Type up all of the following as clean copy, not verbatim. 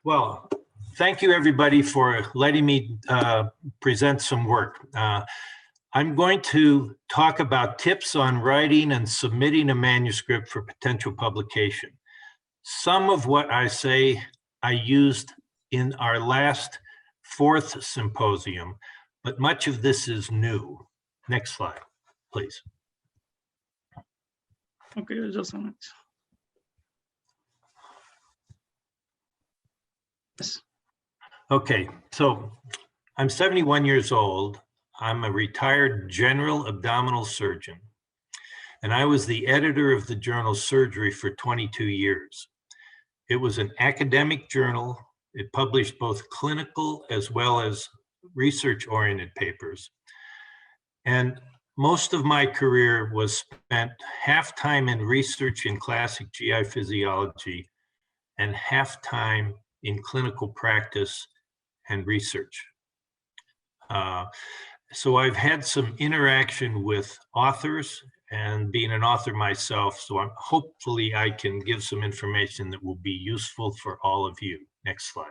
Well, thank you everybody for letting me present some work. I'm going to talk about tips on writing and submitting a manuscript for potential publication. Some of what I say I used in our last 4th symposium, but much of this is new. Next slide, please. Okay, just a minute. Yes. Okay, so I'm 71 years old. I'm a retired general abdominal surgeon, and I was the editor of the journal Surgery for 22 years. It was an academic journal. It published both clinical as well as research-oriented papers. And most of my career was spent half time in research in classic GI physiology and half time in clinical practice and research. So I've had some interaction with authors and being an author myself, so hopefully I can give some information that will be useful for all of you. Next slide.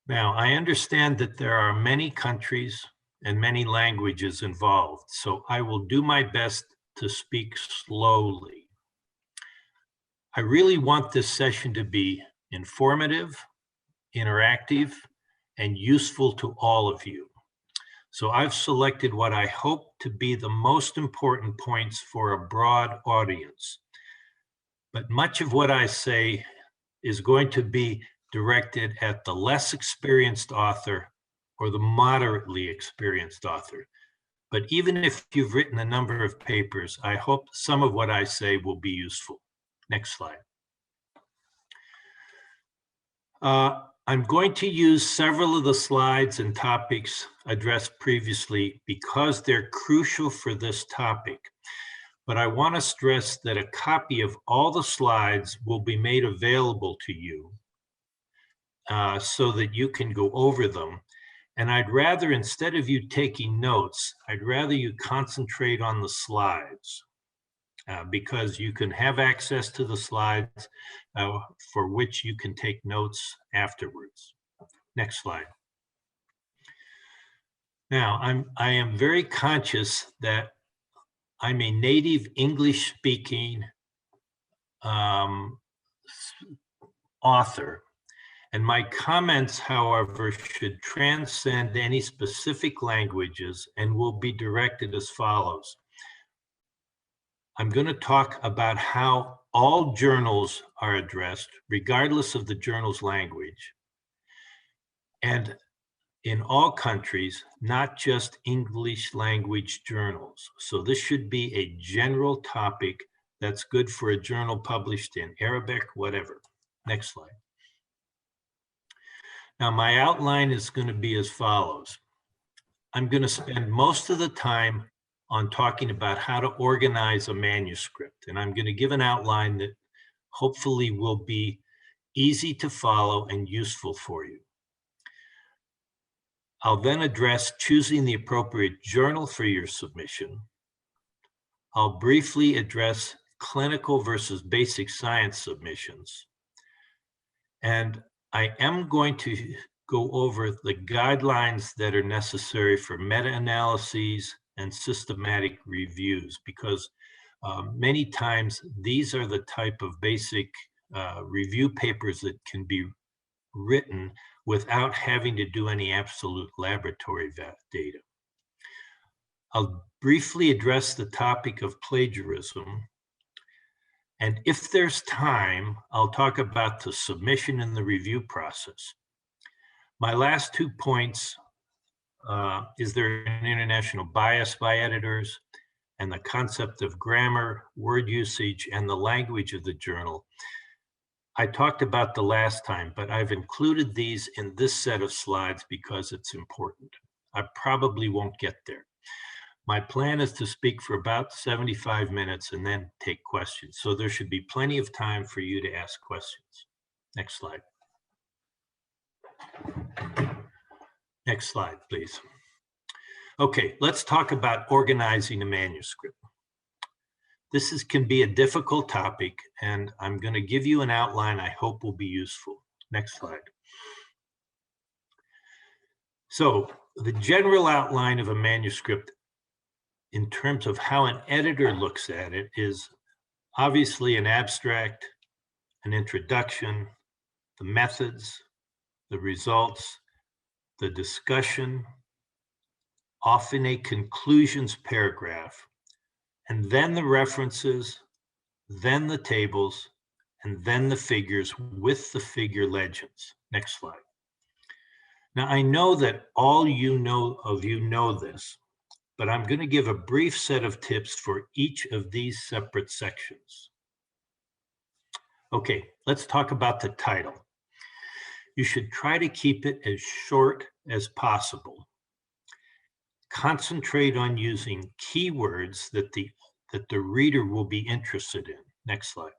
Now, I understand that there are many countries and many languages involved, so I will do my best to speak slowly. I really want this session to be informative, interactive, and useful to all of you. So I've selected what I hope to be the most important points for a broad audience. But much of what I say is going to be directed at the less experienced author or the moderately experienced author. But even if you've written a number of papers, I hope some of what I say will be useful. Next slide. I'm going to use several of the slides and topics addressed previously because they're crucial for this topic. But I want to stress that a copy of all the slides will be made available to you so that you can go over them. And I'd rather, instead of you taking notes, I'd rather you concentrate on the slides because you can have access to the slides for which you can take notes afterwards. Next slide. Now, I am very conscious that I'm a native English-speaking author, and my comments, however, should transcend any specific languages and will be directed as follows. I'm going to talk about how all journals are addressed, regardless of the journal's language, and in all countries, not just English language journals. So this should be a general topic that's good for a journal published in Arabic, whatever. Next slide. Now, my outline is going to be as follows. I'm going to spend most of the time on talking about how to organize a manuscript, and I'm going to give an outline that hopefully will be easy to follow and useful for you. I'll then address choosing the appropriate journal for your submission. I'll briefly address clinical versus basic science submissions. And I am going to go over the guidelines that are necessary for meta-analyses and systematic reviews, because many times these are the type of basic review papers that can be written without having to do any absolute laboratory data. I'll briefly address the topic of plagiarism. And if there's time, I'll talk about the submission and the review process. My last 2 points, is there an international bias by editors, and the concept of grammar, word usage, and the language of the journal. I talked about the last time, but I've included these in this set of slides because it's important. I probably won't get there. My plan is to speak for about 75 minutes and then take questions. So there should be plenty of time for you to ask questions. Next slide. Next slide, please. Okay, let's talk about organizing a manuscript. Can be a difficult topic, and I'm going to give you an outline I hope will be useful. Next slide. So the general outline of a manuscript in terms of how an editor looks at it is obviously an abstract, an introduction, the methods, the results, the discussion, often a conclusions paragraph, and then the references, then the tables, and then the figures with the figure legends. Next slide. Now, I know that all of you know this, but I'm going to give a brief set of tips for each of these separate sections. Okay, let's talk about the title. You should try to keep it as short as possible. Concentrate on using keywords that the reader will be interested in. Next slide.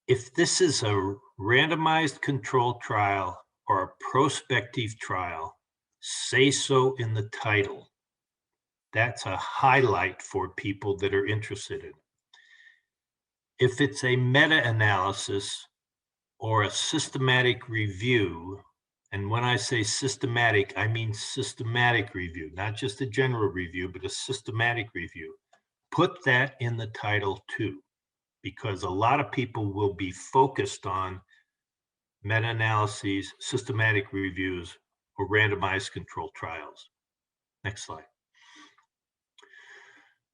If this is a randomized controlled trial or a prospective trial, say so in the title. That's a highlight for people that are interested in it. If it's a meta-analysis or a systematic review, and when I say systematic, I mean systematic review, not just a general review, but a systematic review, put that in the title too, because a lot of people will be focused on meta-analyses, systematic reviews, or randomized controlled trials. Next slide.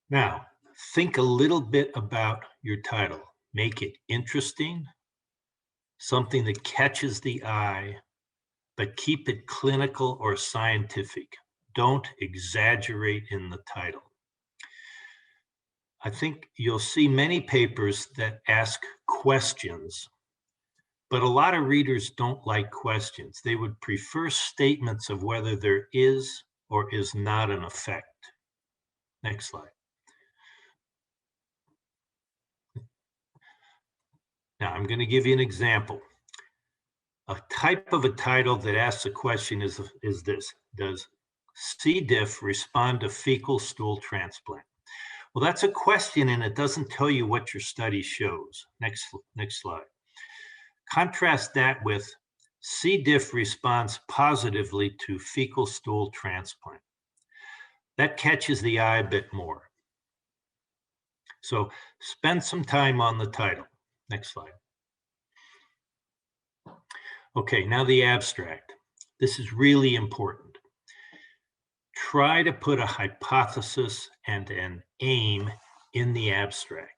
Now, think a little bit about your title. Make it interesting, something that catches the eye, but keep it clinical or scientific. Don't exaggerate in the title. I think you'll see many papers that ask questions, but a lot of readers don't like questions. They would prefer statements of whether there is or is not an effect. Next slide. Now, I'm going to give you an example. A type of a title that asks a question is this: does C. diff respond to fecal stool transplant? Well, that's a question, and it doesn't tell you what your study shows. Next slide. Contrast that with C. diff responds positively to fecal stool transplant. That catches the eye a bit more. So spend some time on the title. Next slide. Okay, now the abstract. This is really important. Try to put a hypothesis and an aim in the abstract.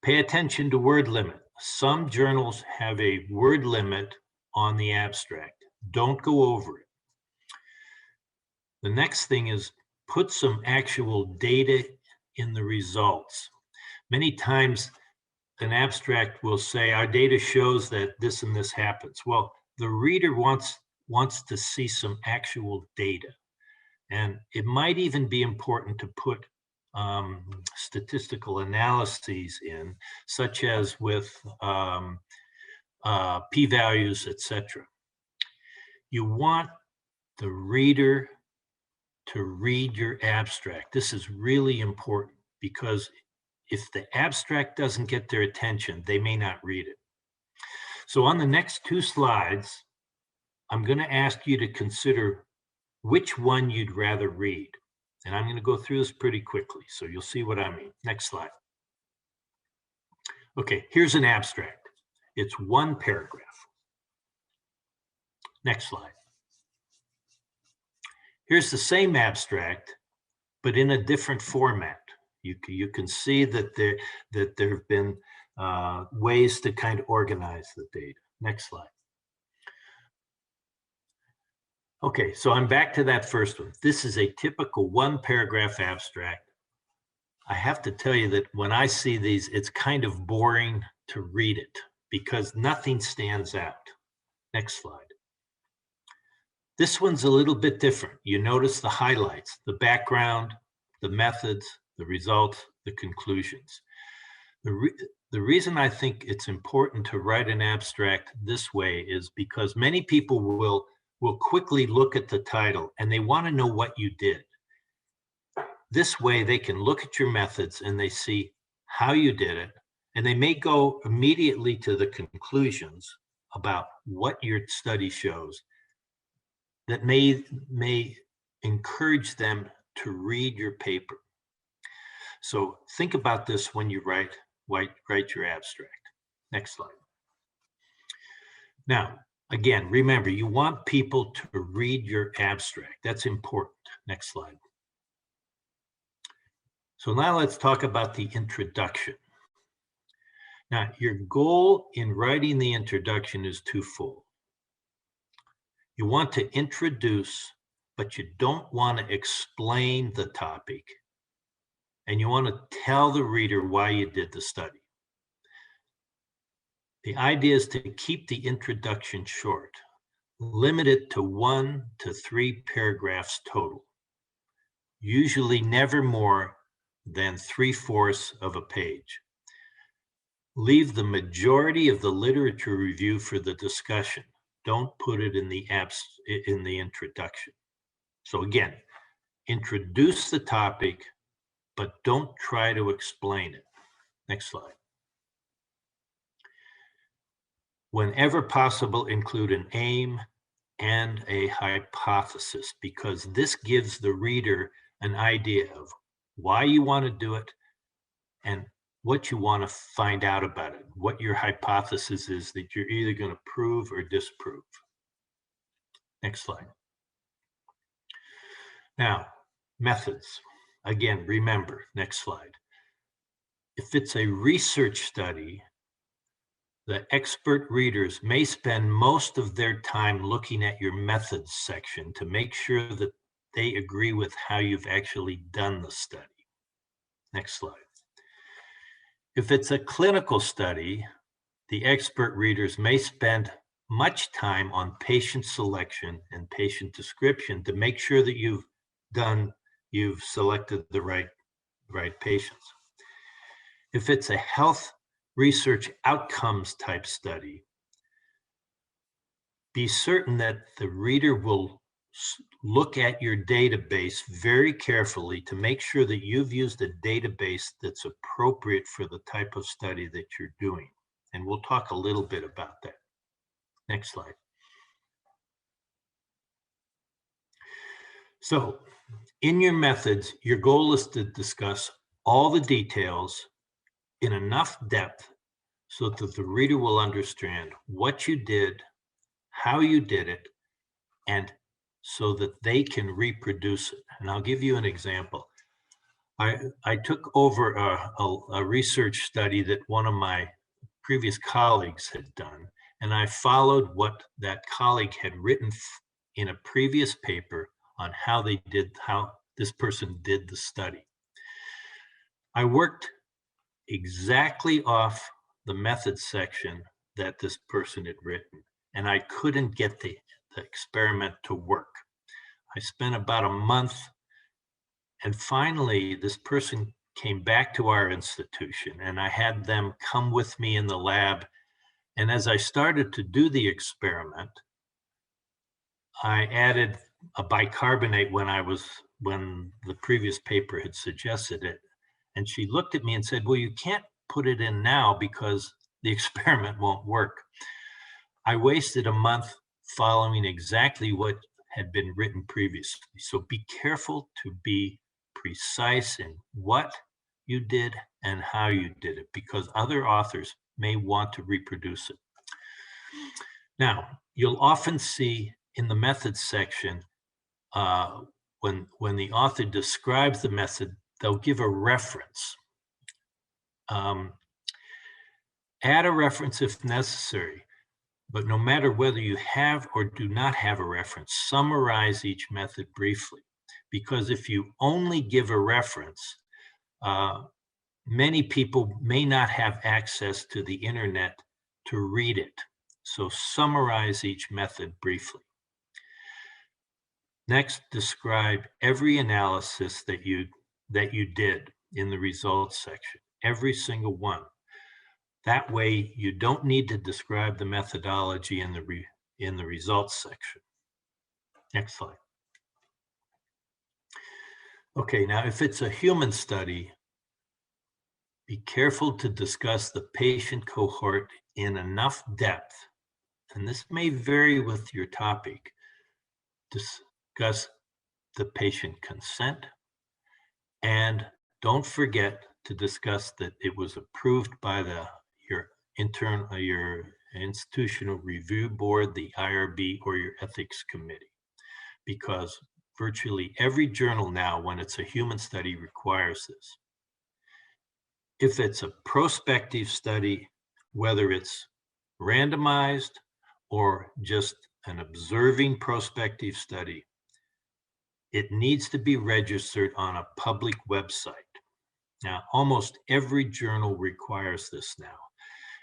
Pay attention to word limit. Some journals have a word limit on the abstract. Don't go over it. The next thing is put some actual data in the results. Many times an abstract will say, our data shows that this and this happens. Well, the reader wants to see some actual data. And it might even be important to put statistical analyses in, such as with p-values, etc. You want the reader to read your abstract. This is really important because if the abstract doesn't get their attention, they may not read it. So on the next two slides, I'm going to ask you to consider which one you'd rather read. And I'm going to go through this pretty quickly, so you'll see what I mean. Next slide. Okay, here's an abstract. It's one paragraph. Next slide. Here's the same abstract, but in a different format. You can see that there have been ways to kind of organize the data. Next slide. Okay, so I'm back to that first one. This is a typical one paragraph abstract. I have to tell you that when I see these, it's kind of boring to read it because nothing stands out. Next slide. This one's a little bit different. You notice the highlights, the background, the methods, the results, the conclusions. The reason I think it's important to write an abstract this way is because many people will quickly look at the title and they want to know what you did. This way they can look at your methods and they see how you did it, and they may go immediately to the conclusions about what your study shows that may encourage them to read your paper. So think about this when you write your abstract. Next slide. Now, again, remember, you want people to read your abstract. That's important. Next slide. So now let's talk about the introduction. Now, your goal in writing the introduction is twofold. You want to introduce, but you don't want to explain the topic. And you want to tell the reader why you did the study. The idea is to keep the introduction short. Limit it to 1 to 3 paragraphs total. Usually never more than 3/4 of a page. Leave the majority of the literature review for the discussion. Don't put it in the introduction. So again, introduce the topic, but don't try to explain it. Next slide. Whenever possible, include an aim and a hypothesis, because this gives the reader an idea of why you want to do it and what you want to find out about it, what your hypothesis is that you're either going to prove or disprove. Next slide. Now, methods. Again, remember, next slide. If it's a research study, the expert readers may spend most of their time looking at your methods section to make sure that they agree with how you've actually done the study. Next slide. If it's a clinical study, the expert readers may spend much time on patient selection and patient description to make sure that you've selected the right patients. If it's a health research outcomes type study, be certain that the reader will look at your database very carefully to make sure that you've used a database that's appropriate for the type of study that you're doing. And we'll talk a little bit about that. Next slide. So in your methods, your goal is to discuss all the details in enough depth so that the reader will understand what you did, how you did it, and so that they can reproduce it. And I'll give you an example. I took over a research study that one of my previous colleagues had done, and I followed what that colleague had written in a previous paper on how this person did the study. I worked exactly off the method section that this person had written, and I couldn't get the experiment to work. I spent about a month, and finally this person came back to our institution, and I had them come with me in the lab. And as I started to do the experiment, I added a bicarbonate when the previous paper had suggested it. And she looked at me and said, well, you can't put it in now because the experiment won't work. I wasted a month following exactly what had been written previously. So be careful to be precise in what you did and how you did it, because other authors may want to reproduce it. Now, you'll often see in the methods section, when the author describes the method, they'll give a reference. Add a reference if necessary, but no matter whether you have or do not have a reference, summarize each method briefly. Because if you only give a reference, many people may not have access to the internet to read it. So summarize each method briefly. Next, describe every analysis that you did in the results section, every single one. That way, you don't need to describe the methodology in the results section. Next slide. Okay, now if it's a human study, be careful to discuss the patient cohort in enough depth, and this may vary with your topic. Discuss the patient consent, and don't forget to discuss that it was approved by your institutional review board, the IRB, or your ethics committee, because virtually every journal now, when it's a human study, requires this. If it's a prospective study, whether it's randomized or just an observing prospective study, it needs to be registered on a public website. Now, almost every journal requires this now.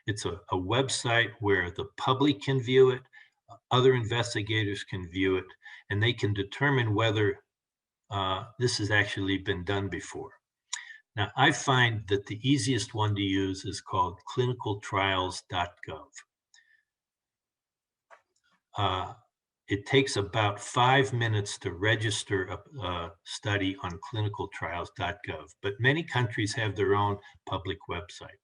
It's a website where the public can view it, other investigators can view it, and they can determine whether this has actually been done before. Now, I find that the easiest one to use is called clinicaltrials.gov. It takes about 5 minutes to register a study on clinicaltrials.gov, but many countries have their own public website.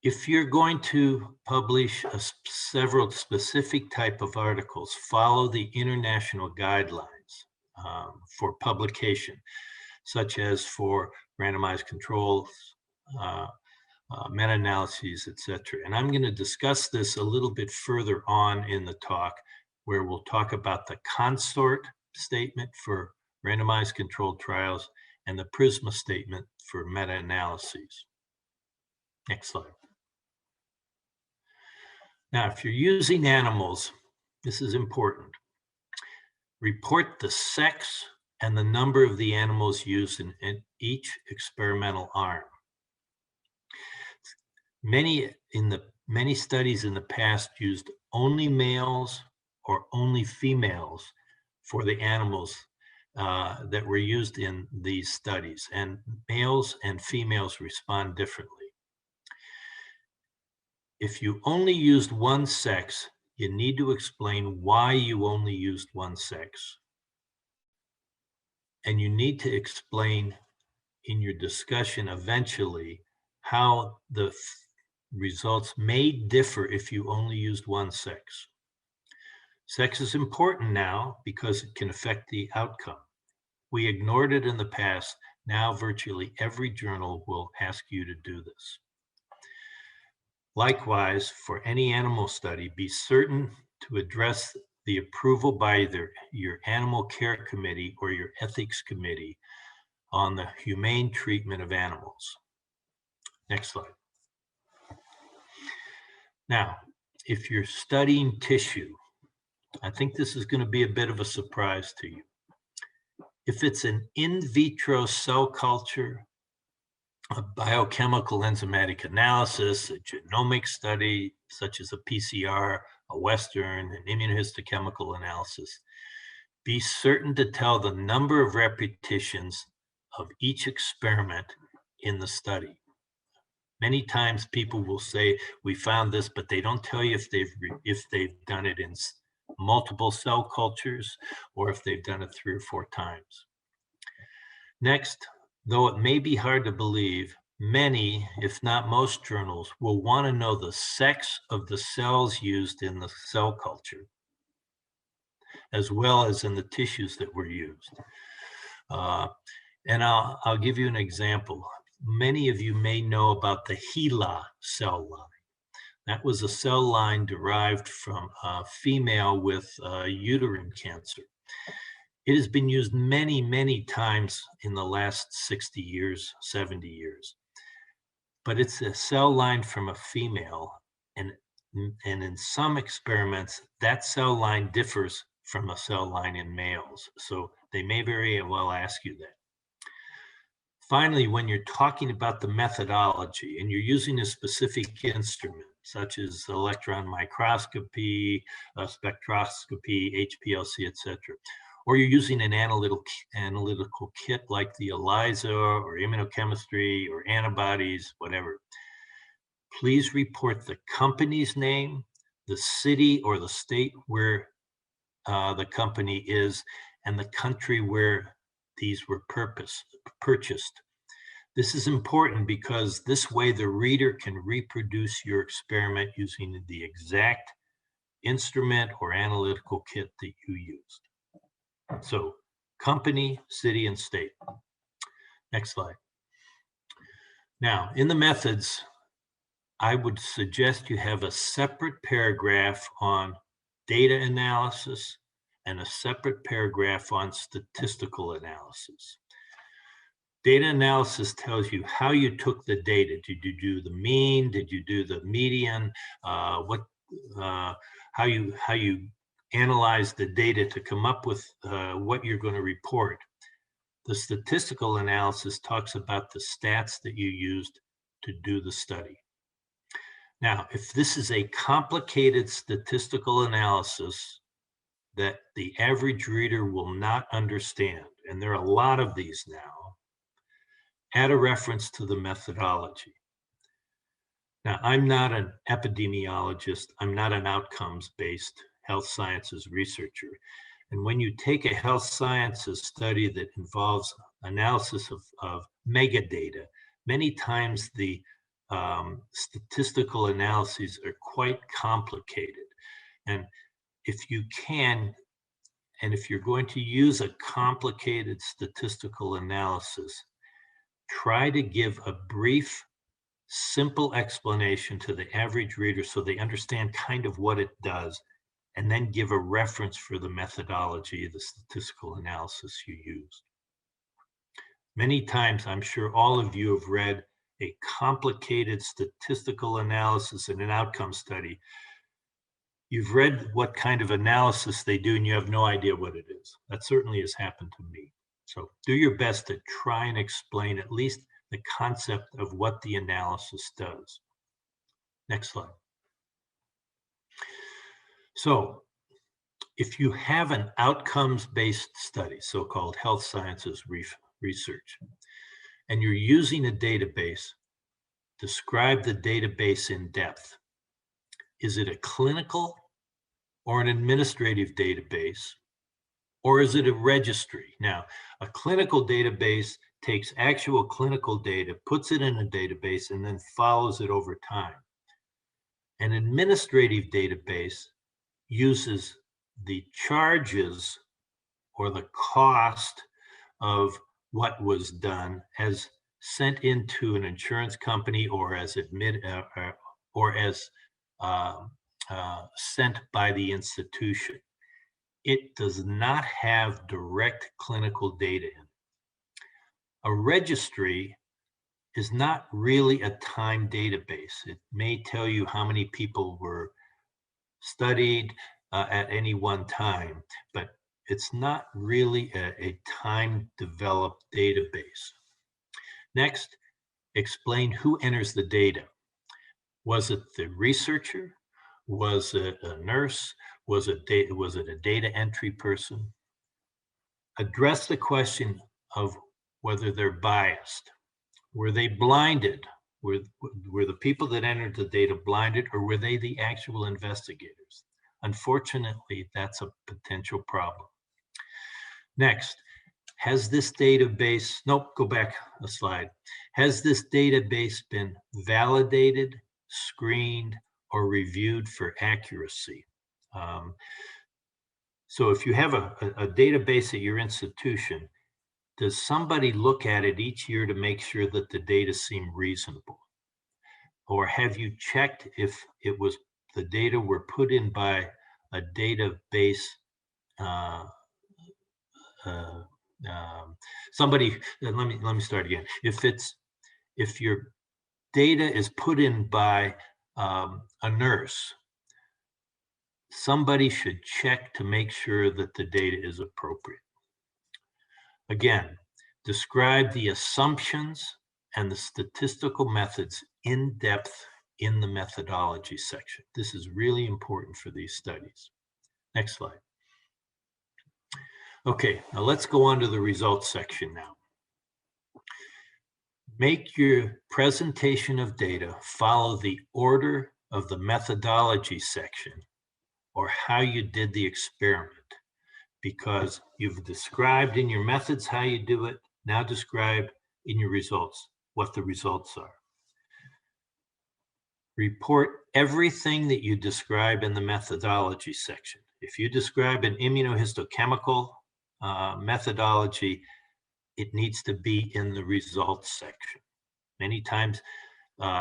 If you're going to publish several specific type of articles, follow the international guidelines for publication, such as for randomized controls, meta-analyses, etc. And I'm going to discuss this a little bit further on in the talk, where we'll talk about the Consort Statement for randomized controlled trials and the PRISMA Statement for meta-analyses. Next slide. Now, if you're using animals, this is important. Report the sex and the number of the animals used in each experimental arm. Many studies in the past used only males or only females for the animals that were used in these studies, and males and females respond differently. If you only used one sex, you need to explain why you only used one sex. And you need to explain in your discussion eventually how the results may differ if you only used one sex. Sex is important now because it can affect the outcome. We ignored it in the past. Now virtually every journal will ask you to do this. Likewise, for any animal study, be certain to address the approval by either your animal care committee or your ethics committee on the humane treatment of animals. Next slide. Now, if you're studying tissue, I think this is going to be a bit of a surprise to you. If it's an in vitro cell culture, a biochemical enzymatic analysis, a genomic study, such as a PCR, a Western, an immunohistochemical analysis, be certain to tell the number of repetitions of each experiment in the study. Many times people will say, we found this, but they don't tell you if they've done it in multiple cell cultures or if they've done it 3 or 4 times. Next, though it may be hard to believe, many, if not most journals, will want to know the sex of the cells used in the cell culture, as well as in the tissues that were used. And I'll give you an example. Many of you may know about the HeLa cell line. That was a cell line derived from a female with uterine cancer. It has been used many, many times in the last 60 years, 70 years. But it's a cell line from a female, and in some experiments, that cell line differs from a cell line in males. So they may very well ask you that. Finally, when you're talking about the methodology and you're using a specific instrument, such as electron microscopy, spectroscopy, HPLC, etc., or you're using an analytical kit like the ELISA or immunochemistry or antibodies, whatever, please report the company's name, the city or the state where the company is, and the country where these were purchased. This is important because this way the reader can reproduce your experiment using the exact instrument or analytical kit that you used. So, company, city, and state. Next slide. Now, in the methods, I would suggest you have a separate paragraph on data analysis and a separate paragraph on statistical analysis. Data analysis tells you how you took the data. Did you do the mean? Did you do the median? How you analyze the data to come up with what you're going to report. The statistical analysis talks about the stats that you used to do the study. Now, if this is a complicated statistical analysis that the average reader will not understand, and there are a lot of these now, add a reference to the methodology. Now, I'm not an epidemiologist. I'm not an outcomes-based health sciences researcher. And when you take a health sciences study that involves analysis of megadata, many times the statistical analyses are quite complicated. And if you can, and if you're going to use a complicated statistical analysis, try to give a brief, simple explanation to the average reader so they understand kind of what it does, and then give a reference for the methodology of the statistical analysis you used. Many times, I'm sure all of you have read a complicated statistical analysis in an outcome study. You've read what kind of analysis they do, and you have no idea what it is. That certainly has happened to me. So do your best to try and explain at least the concept of what the analysis does. Next slide. So if you have an outcomes-based study, so-called health sciences research, and you're using a database, describe the database in depth. Is it a clinical or an administrative database, or is it a registry? Now, a clinical database takes actual clinical data, puts it in a database, and then follows it over time. An administrative database uses the charges or the cost of what was done as sent into an insurance company or as sent by the institution. It does not have direct clinical data in it. A registry is not really a time database. It may tell you how many people were studied at any one time, but it's not really a time-developed database. Next, explain who enters the data. Was it the researcher? Was it a nurse? Was it a data entry person? Address the question of whether they're biased. Were they blinded? Were the people that entered the data blinded, or were they the actual investigators? Unfortunately, that's a potential problem. Next, has this database, nope, go back a slide. Has this database been validated, screened, or reviewed for accuracy? So if you have a database at your institution, does somebody look at it each year to make sure that the data seem reasonable? Or have you checked if the data were put in by a database somebody, let me start again. If your data is put in by a nurse, somebody should check to make sure that the data is appropriate. Again, describe the assumptions and the statistical methods in depth in the methodology section. This is really important for these studies. Next slide. Okay, now let's go on to the results section now. Make your presentation of data follow the order of the methodology section or how you did the experiment. because you've described in your methods how you do it. Now describe in your results what the results are. Report everything that you describe in the methodology section. If you describe an immunohistochemical methodology, it needs to be in the results section. Many times,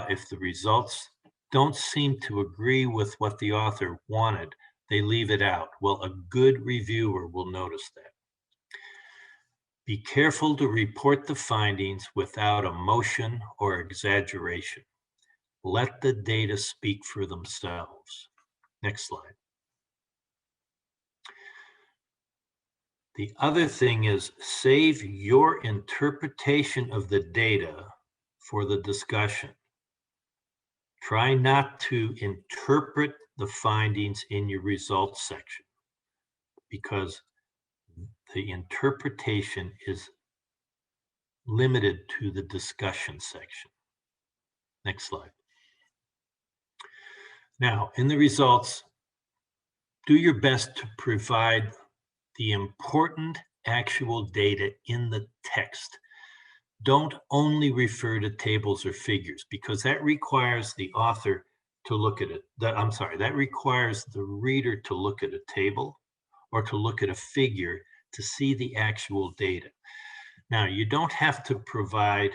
if the results don't seem to agree with what the author wanted, they leave it out. Well, a good reviewer will notice that. Be careful to report the findings without emotion or exaggeration. Let the data speak for themselves. Next slide. The other thing is save your interpretation of the data for the discussion. Try not to interpret the findings in your results section because the interpretation is limited to the discussion section. Next slide. Now, in the results, do your best to provide the important actual data in the text. Don't only refer to tables or figures because that requires the author to look at it. That requires the reader to look at a table or to look at a figure to see the actual data. Now, you don't have to provide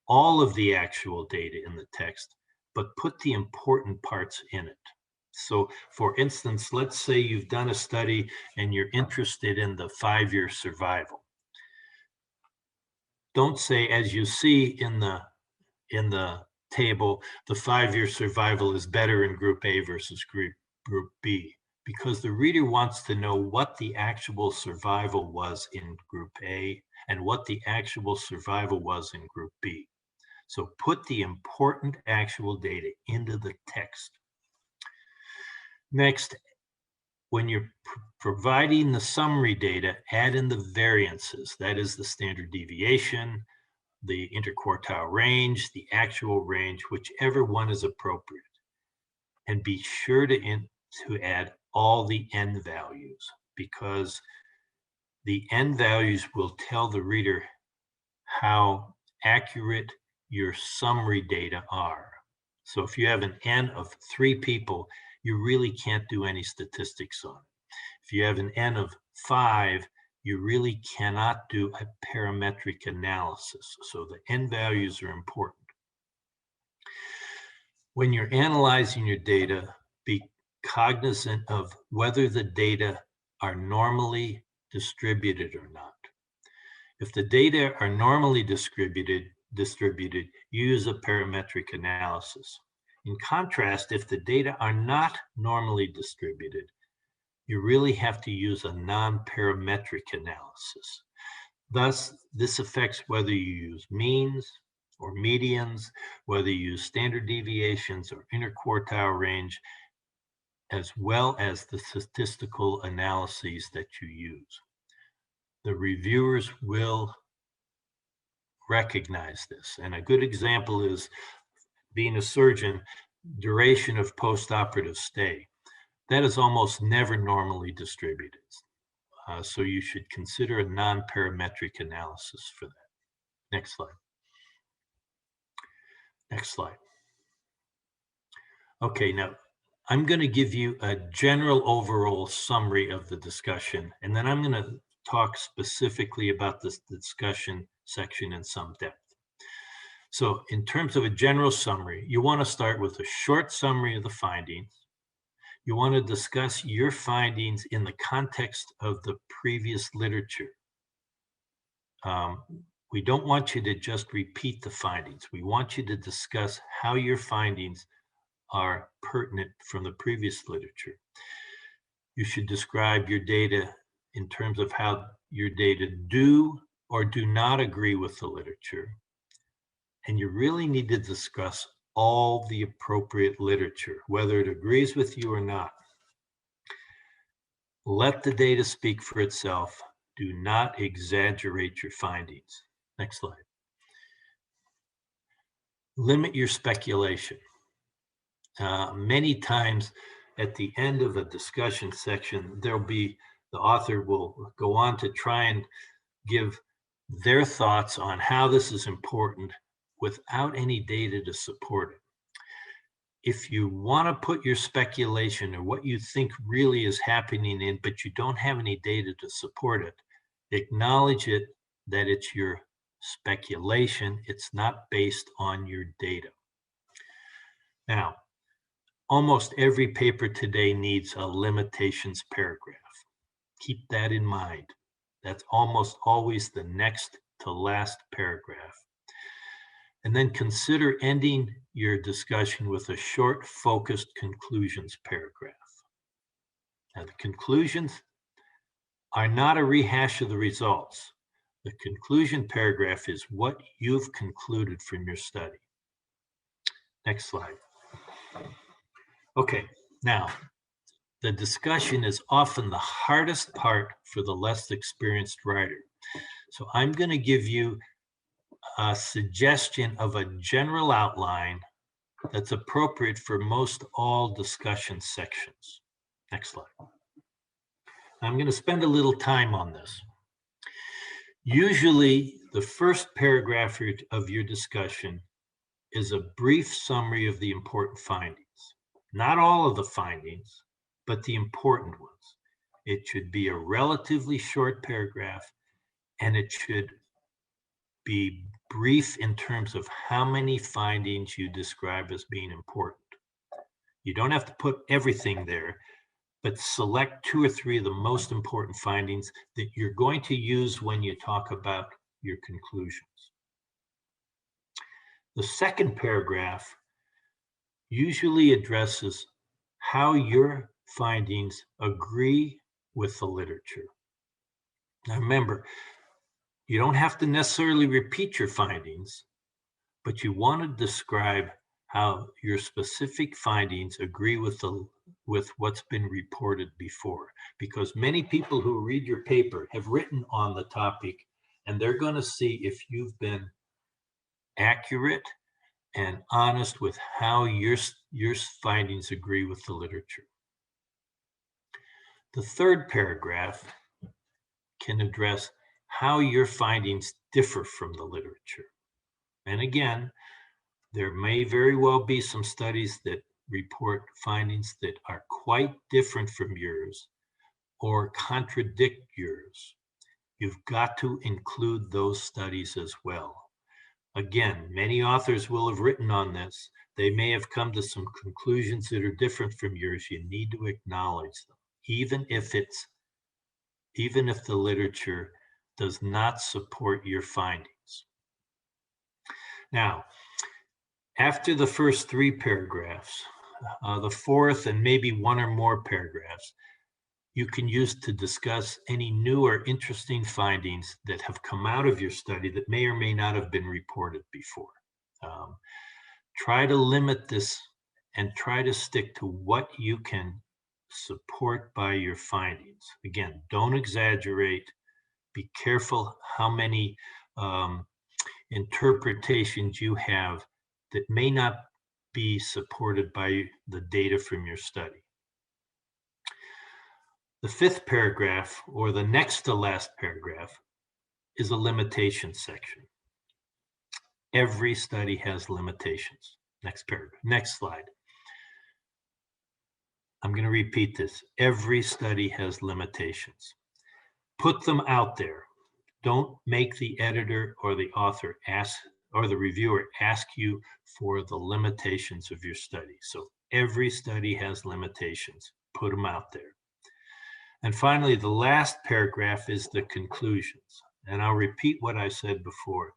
all of the actual data in the text, but put the important parts in it. So, for instance, let's say you've done a study and you're interested in the 5-year survival. Don't say, as you see in the table, the 5-year survival is better in group A versus group B, because the reader wants to know what the actual survival was in group A and what the actual survival was in group B. So put the important actual data into the text. Next, when you're providing the summary data, add in the variances. That is the standard deviation, the interquartile range, the actual range, whichever one is appropriate. And be sure to add all the n values, because the n values will tell the reader how accurate your summary data are. So if you have an n of 3 people, you really can't do any statistics on it. If you have an n of 5, you really cannot do a parametric analysis. So the n values are important. When you're analyzing your data, be cognizant of whether the data are normally distributed or not. If the data are normally distributed, use a parametric analysis. In contrast, if the data are not normally distributed, you really have to use a non-parametric analysis. Thus, this affects whether you use means or medians, whether you use standard deviations or interquartile range, as well as the statistical analyses that you use. The reviewers will recognize this. And a good example is, being a surgeon, duration of postoperative stay. That is almost never normally distributed. So you should consider a non-parametric analysis for that. Next slide. Next slide. Okay, now I'm going to give you a general overall summary of the discussion, and then I'm going to talk specifically about this discussion section in some depth. So in terms of a general summary, you want to start with a short summary of the findings. You want to discuss your findings in the context of the previous literature. We don't want you to just repeat the findings. We want you to discuss how your findings are pertinent from the previous literature. You should describe your data in terms of how your data do or do not agree with the literature. And you really need to discuss all the appropriate literature, whether it agrees with you or not. Let the data speak for itself. Do not exaggerate your findings. Next slide. Limit your speculation. Many times at the end of a discussion section, there'll be The author will go on to try and give their thoughts on how this is important without any data to support it. If you want to put your speculation or what you think really is happening in, but you don't have any data to support it, acknowledge it that it's your speculation. It's not based on your data. Now, almost every paper today needs a limitations paragraph. Keep that in mind. That's almost always the next to last paragraph. And then consider ending your discussion with a short, focused conclusions paragraph. Now, the conclusions are not a rehash of the results. The conclusion paragraph is what you've concluded from your study. Next slide. Okay, now, the discussion is often the hardest part for the less experienced writer. So I'm going to give you a suggestion of a general outline that's appropriate for most all discussion sections. Next slide. I'm going to spend a little time on this. Usually, the first paragraph of your discussion is a brief summary of the important findings. Not all of the findings, but the important ones. It should be a relatively short paragraph, and it should be brief in terms of how many findings you describe as being important. You don't have to put everything there, but select 2 or 3 of the most important findings that you're going to use when you talk about your conclusions. The second paragraph usually addresses how your findings agree with the literature. Now remember, you don't have to necessarily repeat your findings, but you want to describe how your specific findings agree with what's been reported before. Because many people who read your paper have written on the topic, and they're going to see if you've been accurate and honest with how your findings agree with the literature. The third paragraph can address how your findings differ from the literature. And again, there may very well be some studies that report findings that are quite different from yours or contradict yours. You've got to include those studies as well. Again, many authors will have written on this. They may have come to some conclusions that are different from yours. You need to acknowledge them, even if the literature does not support your findings. Now, after the first 3 paragraphs, the fourth and maybe 1 or more paragraphs, you can use to discuss any new or interesting findings that have come out of your study that may or may not have been reported before. Try to limit this and try to stick to what you can support by your findings. Again, don't exaggerate. Be careful how many interpretations you have that may not be supported by the data from your study. The 5th paragraph, or the next to last paragraph, is a limitations section. Every study has limitations. Next paragraph, next slide. I'm going to repeat this. Every study has limitations. Put them out there. Don't make the editor or the author or the reviewer ask you for the limitations of your study. So every study has limitations. Put them out there. And finally, the last paragraph is the conclusions. And I'll repeat what I said before.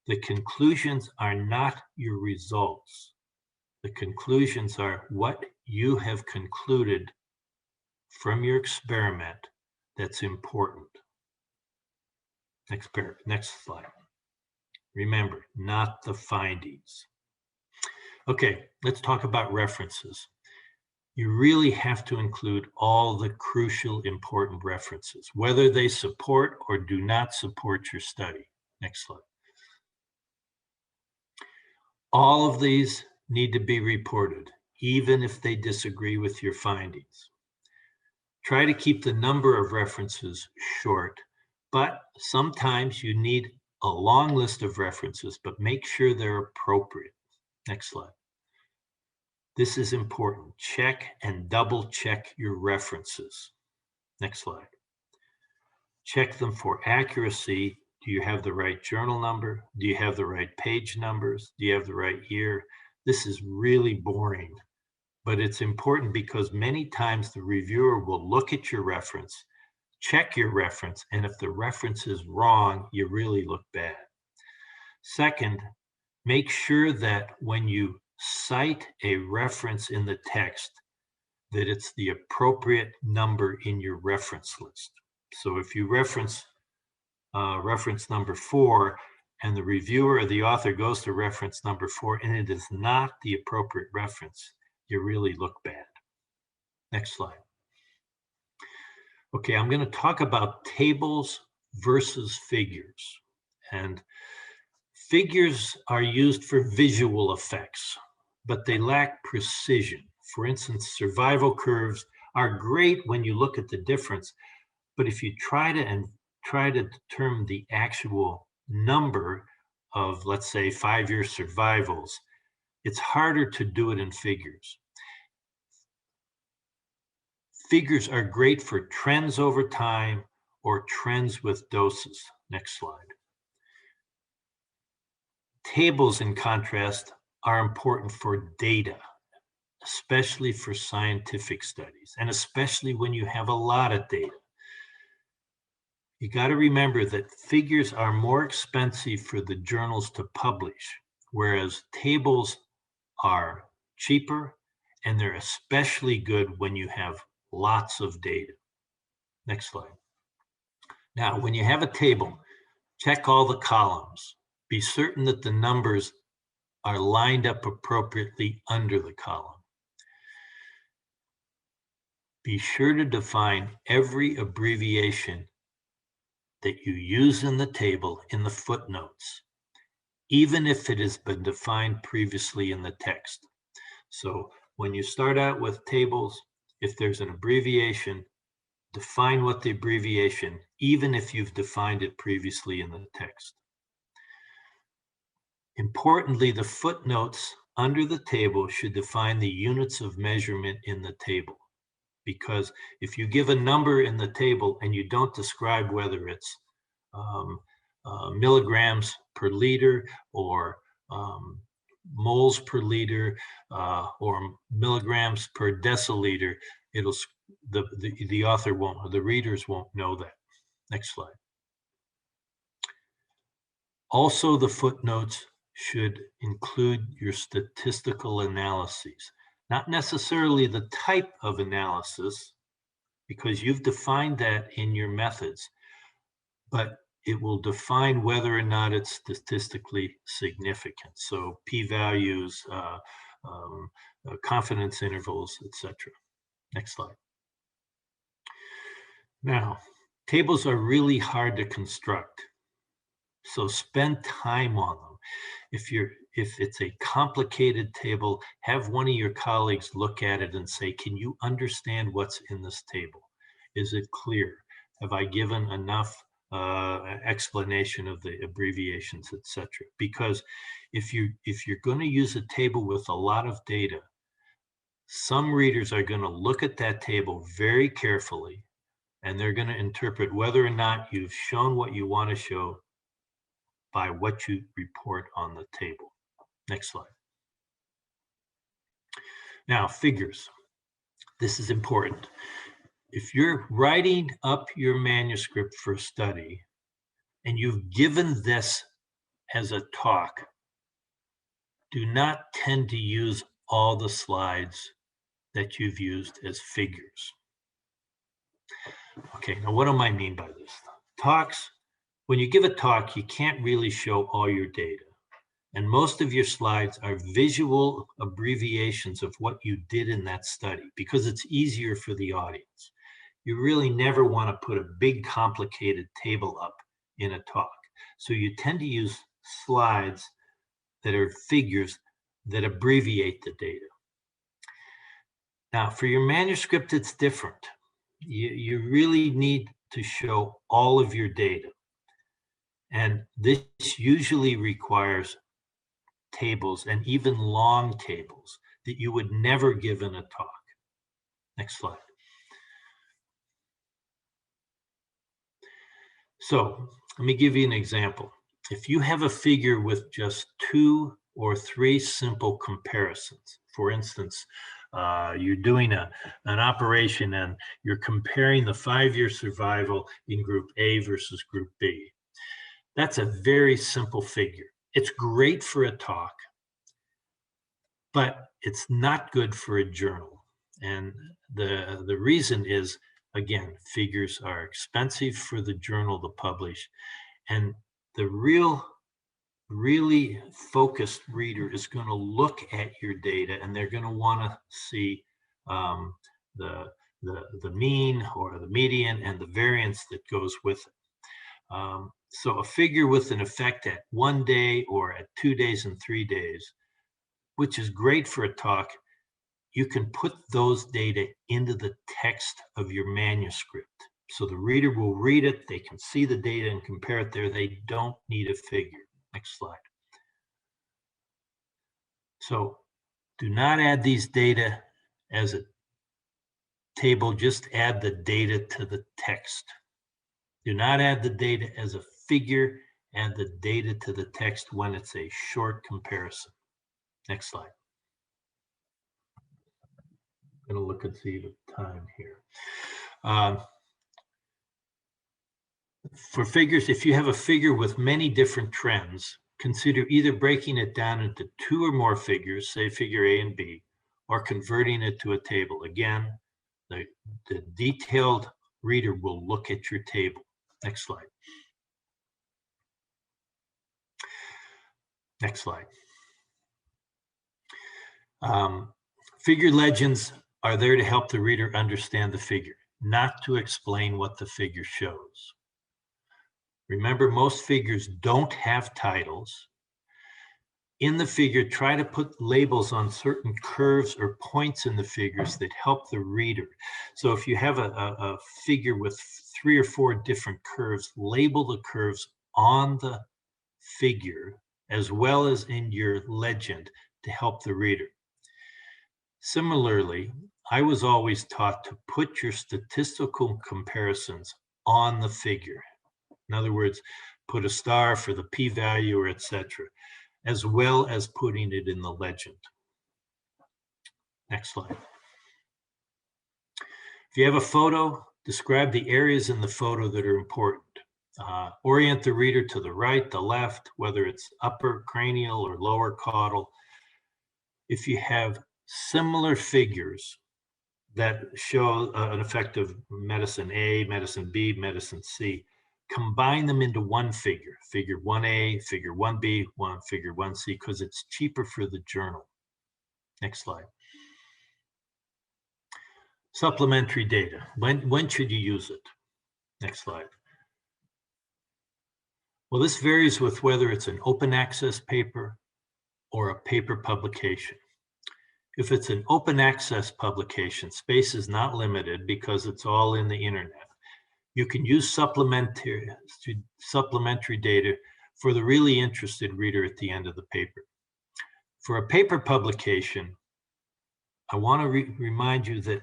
The conclusions are not your results. The conclusions are what you have concluded from your experiment that's important. Next slide. Remember, not the findings. Okay, let's talk about references. You really have to include all the crucial, important references, whether they support or do not support your study. Next slide. All of these need to be reported, even if they disagree with your findings. Try to keep the number of references short, but sometimes you need a long list of references, but make sure they're appropriate. Next slide. This is important. Check and double check your references. Next slide. Check them for accuracy. Do you have the right journal number? Do you have the right page numbers? Do you have the right year? This is really boring, but it's important because many times the reviewer will look at your reference, check your reference, and if the reference is wrong, you really look bad. Second, make sure that when you cite a reference in the text, that it's the appropriate number in your reference list. So if you reference reference number 4 and the reviewer or the author goes to reference number 4 and it is not the appropriate reference, you really look bad. Next slide. Okay, I'm going to talk about tables versus figures. And figures are used for visual effects, but they lack precision. For instance, survival curves are great when you look at the difference, but if you try to determine the actual number of, let's say, 5-year survivals, it's harder to do it in figures. Figures are great for trends over time or trends with doses. Next slide. Tables, in contrast, are important for data, especially for scientific studies, and especially when you have a lot of data. You got to remember that figures are more expensive for the journals to publish, whereas tables are cheaper, and they're especially good when you have lots of data. Next slide. Now, when you have a table, check all the columns. Be certain that the numbers are lined up appropriately under the column. Be sure to define every abbreviation that you use in the table in the footnotes, even if it has been defined previously in the text. So when you start out with tables, if there's an abbreviation, define what the abbreviation, even if you've defined it previously in the text. Importantly, the footnotes under the table should define the units of measurement in the table, because if you give a number in the table and you don't describe whether it's milligrams per liter or moles per liter or milligrams per deciliter, the author won't, or the readers won't know that. Next slide. Also, the footnotes should include your statistical analyses, not necessarily the type of analysis, because you've defined that in your methods, but it will define whether or not it's statistically significant. So p-values, confidence intervals, etc. Next slide. Now, tables are really hard to construct, so spend time on them. If it's a complicated table, have one of your colleagues look at it and say, can you understand what's in this table? Is it clear? Have I given enough explanation of the abbreviations, etc.? Because if you're going to use a table with a lot of data, some readers are going to look at that table very carefully, and they're going to interpret whether or not you've shown what you want to show by what you report on the table. Next slide. Now, figures. This is important. If you're writing up your manuscript for study and you've given this as a talk, do not tend to use all the slides that you've used as figures. Okay, now what do I mean by this? Talks, when you give a talk, you can't really show all your data. And most of your slides are visual abbreviations of what you did in that study because it's easier for the audience. You really never want to put a big complicated table up in a talk. So you tend to use slides that are figures that abbreviate the data. Now, for your manuscript, it's different. you really need to show all of your data. And this usually requires tables and even long tables that you would never give in a talk. Next slide. So let me give you an example. If you have a figure with just 2 or 3 simple comparisons, for instance, you're doing an operation and you're comparing the 5-year survival in group A versus group B. That's a very simple figure. It's great for a talk, but it's not good for a journal. And the reason is, again, figures are expensive for the journal to publish, and the really focused reader is going to look at your data and they're going to want to see the mean or the median and the variance that goes with it. So a figure with an effect at 1 day or at 2 days and 3 days, which is great for a talk, you can put those data into the text of your manuscript. So the reader will read it, they can see the data and compare it there. They don't need a figure. Next slide. So do not add these data as a table, just add the data to the text. Do not add the data as a figure, add the data to the text when it's a short comparison. Next slide. I'm going to look and see the time here. For figures, if you have a figure with many different trends, consider either breaking it down into 2 or more figures, say figure A and B, or converting it to a table. Again, the detailed reader will look at your table. Next slide. Next slide. Figure legends are there to help the reader understand the figure, not to explain what the figure shows. Remember, most figures don't have titles. In the figure, try to put labels on certain curves or points in the figures that help the reader. So if you have a figure with 3 or 4 different curves, label the curves on the figure as well as in your legend to help the reader. Similarly, I was always taught to put your statistical comparisons on the figure. In other words, put a star for the p-value or etc., as well as putting it in the legend. Next slide. If you have a photo, describe the areas in the photo that are important. Orient the reader to the right, the left, whether it's upper cranial or lower caudal. If you have similar figures that show an effect of medicine A, medicine B, medicine C, combine them into one figure, figure 1A, figure 1B, figure 1C, because it's cheaper for the journal. Next slide. Supplementary data. When should you use it? Next slide. Well, this varies with whether it's an open access paper or a paper publication. If it's an open access publication, space is not limited because it's all in the internet. You can use supplementary data for the really interested reader at the end of the paper. For a paper publication, I want to remind you that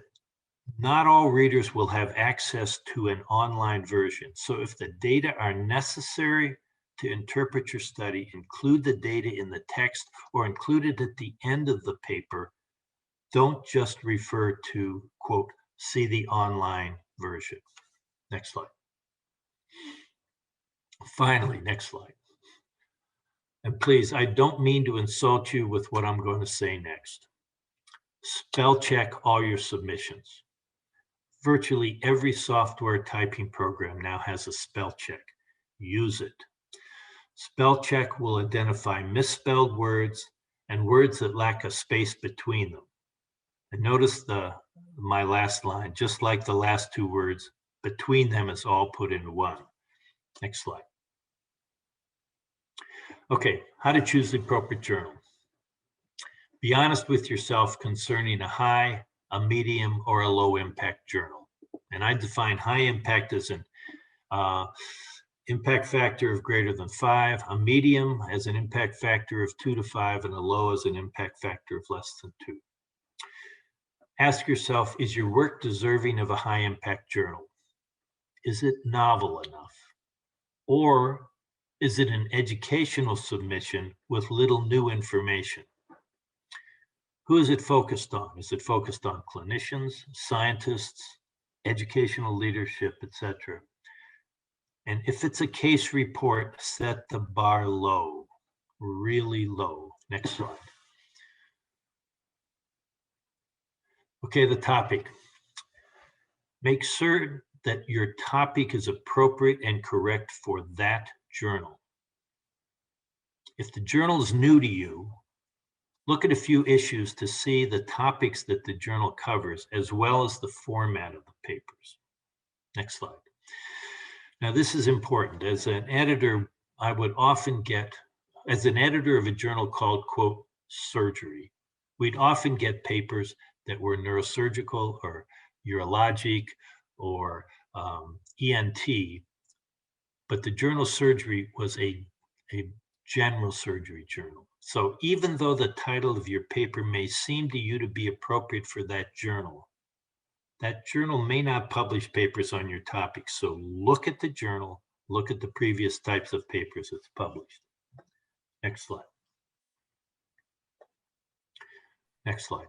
not all readers will have access to an online version. So if the data are necessary to interpret your study, include the data in the text or include it at the end of the paper. Don't just refer to, quote, see the online version. Next slide. Finally, next slide. And please, I don't mean to insult you with what I'm going to say next. Spell check all your submissions. Virtually every software typing program now has a spell check. Use it. Spell check will identify misspelled words and words that lack a space between them. And notice my last line, just like the last 2 words, between them is all put into one. Next slide. Okay, how to choose the appropriate journal. Be honest with yourself concerning a high, a medium, or a low impact journal. And I define high impact as an impact factor of greater than 5, a medium as an impact factor of 2 to 5, and a low as an impact factor of less than 2. Ask yourself, is your work deserving of a high impact journal? Is it novel enough? Or is it an educational submission with little new information? Who is it focused on? Is it focused on clinicians, scientists, educational leadership, etc.? And if it's a case report, set the bar low, really low. Next slide. Okay, the topic. Make sure that your topic is appropriate and correct for that journal. If the journal is new to you, look at a few issues to see the topics that the journal covers, as well as the format of the papers. Next slide. Now, this is important. As an editor, I would often get, as an editor of a journal called, quote, Surgery, we'd often get papers that were neurosurgical or urologic or ENT, but the journal Surgery was a general surgery journal. So even though the title of your paper may seem to you to be appropriate for that journal may not publish papers on your topic. So look at the journal, look at the previous types of papers it's published. Next slide. Next slide.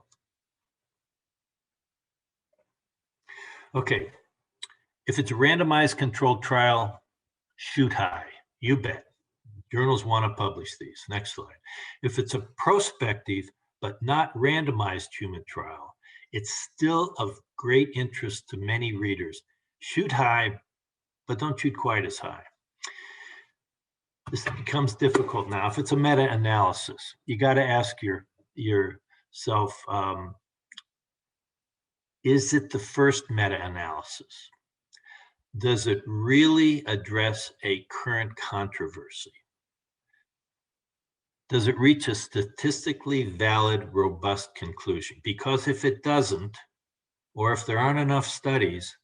Okay, if it's a randomized controlled trial, shoot high, you bet. Journals want to publish these. Next slide. If it's a prospective but not randomized human trial, it's still of great interest to many readers. Shoot high, but don't shoot quite as high. This becomes difficult now. If it's a meta-analysis, you got to ask yourself, is it the first meta-analysis? Does it really address a current controversy? Does it reach a statistically valid, robust conclusion? Because if it doesn't, or if there aren't enough studies,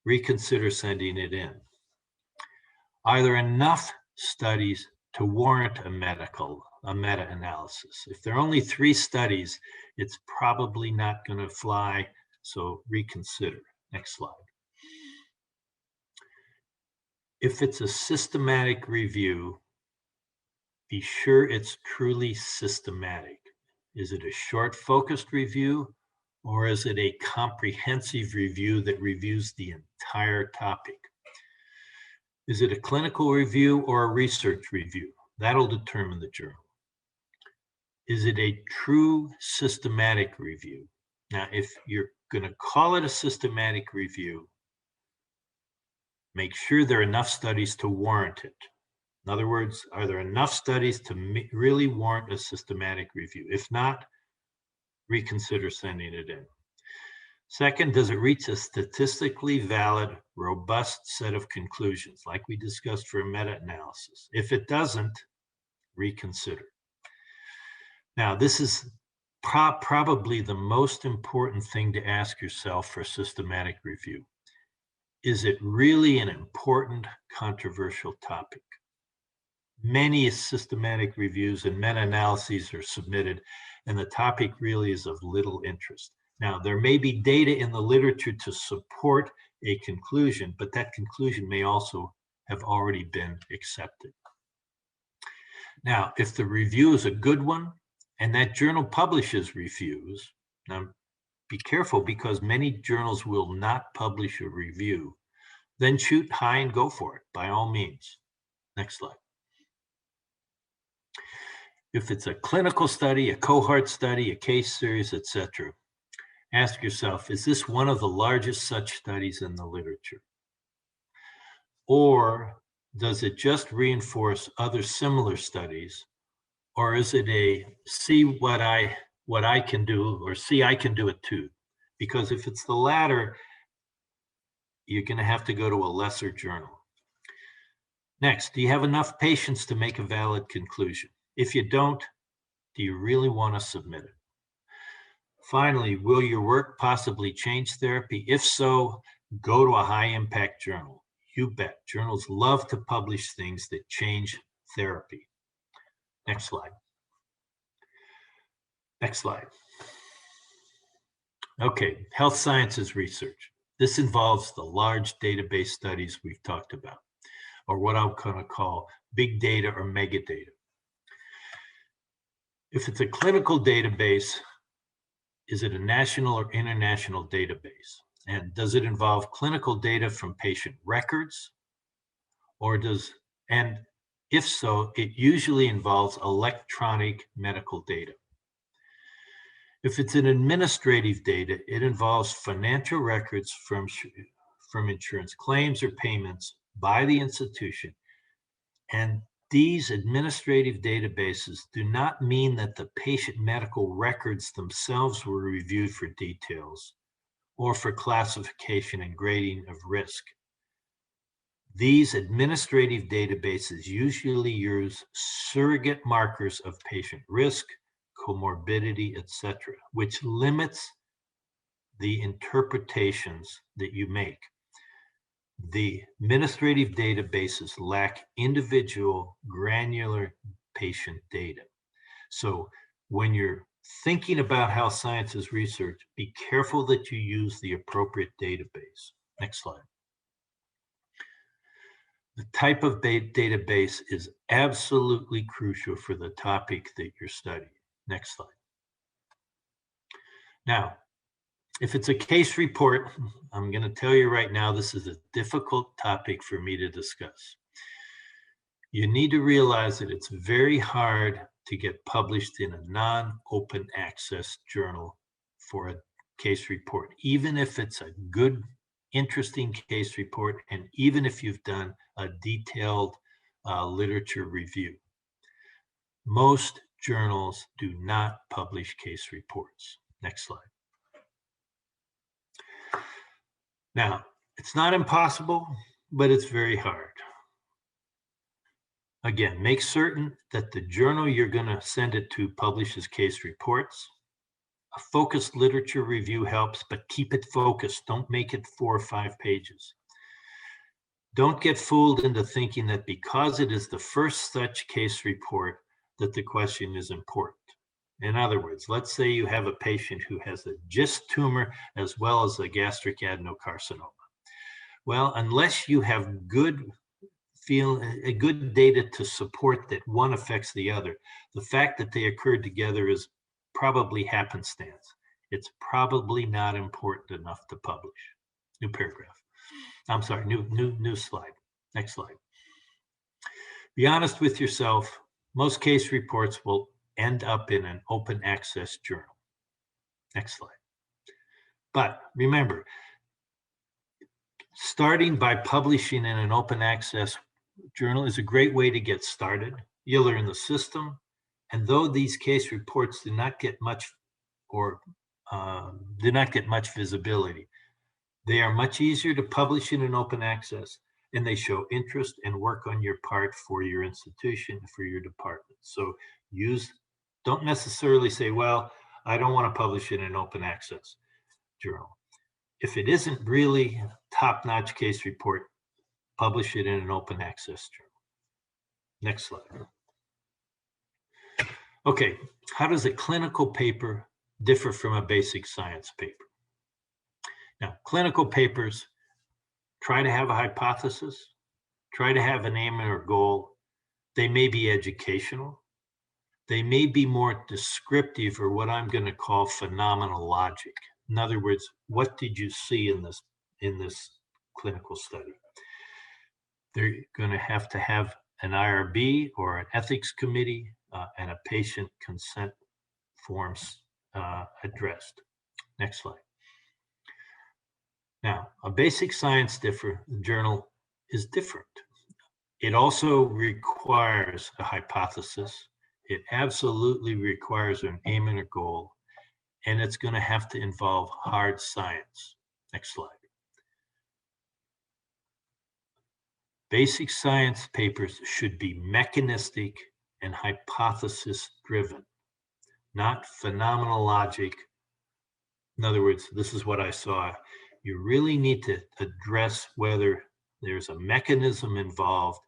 reconsider sending it in. Are there enough studies to warrant a meta-analysis? If there are only 3 studies, it's probably not going to fly, so reconsider. Next slide. If it's a systematic review, be sure it's truly systematic. Is it a short, focused review, or is it a comprehensive review that reviews the entire topic? Is it a clinical review or a research review? That'll determine the journal. Is it a true systematic review? Now, if you're going to call it a systematic review, make sure there are enough studies to warrant it. In other words, are there enough studies to really warrant a systematic review? If not, reconsider sending it in. Second, does it reach a statistically valid, robust set of conclusions, like we discussed for a meta-analysis? If it doesn't, reconsider. Now, this is probably the most important thing to ask yourself for systematic review. Is it really an important, controversial topic? Many systematic reviews and meta-analyses are submitted, and the topic really is of little interest. Now, there may be data in the literature to support a conclusion, but that conclusion may also have already been accepted. Now, if the review is a good one, and that journal publishes reviews, now be careful because many journals will not publish a review, then shoot high and go for it, by all means. Next slide. If it's a clinical study, a cohort study, a case series, etc., ask yourself, is this one of the largest such studies in the literature? Or does it just reinforce other similar studies? Or is it a see what I can do, or see I can do it too? Because if it's the latter, you're going to have to go to a lesser journal. Next, do you have enough patience to make a valid conclusion? If you don't, do you really want to submit it? Finally, will your work possibly change therapy? If so, Go to a high-impact journal. You bet. Journals love to publish things that change therapy. Next slide. Next slide. Okay, health sciences research. This involves the large database studies we've talked about, or what I'm going to call big data or mega data. If it's a clinical database, is it a national or international database? And does it involve clinical data from patient records? And if so, it usually involves electronic medical data. If it's an administrative data, it involves financial records from insurance claims or payments by the institution. And these administrative databases do not mean that the patient medical records themselves were reviewed for details or for classification and grading of risk. These administrative databases usually use surrogate markers of patient risk, comorbidity, etc., which limits the interpretations that you make. The administrative databases lack individual granular patient data. So when you're thinking about health sciences research, be careful that you use the appropriate database. Next slide. The type of database is absolutely crucial for the topic that you're studying. Next slide. Now, if it's a case report, I'm going to tell you right now, this is a difficult topic for me to discuss. You need to realize that it's very hard to get published in a non-open access journal for a case report, even if it's a good, interesting case report, and even if you've done a detailed literature review. Most journals do not publish case reports. Next slide. Now, it's not impossible, but it's very hard. Again, make certain that the journal you're going to send it to publishes case reports. A focused literature review helps, but keep it focused. Don't make it 4 or 5 pages. Don't get fooled into thinking that because it is the first such case report that the question is important. In other words, let's say you have a patient who has a GIST tumor as well as a gastric adenocarcinoma. Well, unless you have good data to support that one affects the other, the fact that they occurred together is probably happenstance. It's probably not important enough to publish. New paragraph. I'm sorry, new slide. Next slide. Be honest with yourself. Most case reports will end up in an open access journal. Next slide. But remember, starting by publishing in an open access journal is a great way to get started. You learn the system, and though these case reports do not get much visibility, they are much easier to publish in an open access, and they show interest and work on your part for your institution, for your department. So don't necessarily say, well, I don't want to publish in an open access journal. If it isn't really top-notch case report, publish it in an open access journal. Next slide. Okay, how does a clinical paper differ from a basic science paper? Now, clinical papers try to have a hypothesis, try to have an aim or goal. They may be educational. They may be more descriptive, or what I'm going to call phenomenologic. In other words, what did you see in this clinical study? They're going to have an IRB or an ethics committee and a patient consent forms addressed. Next slide. Now, a basic science journal is different. It also requires a hypothesis. It absolutely requires an aim and a goal, and it's going to have to involve hard science. Next slide. Basic science papers should be mechanistic and hypothesis-driven, not phenomenologic. In other words, this is what I saw. you really need to address whether there's a mechanism involved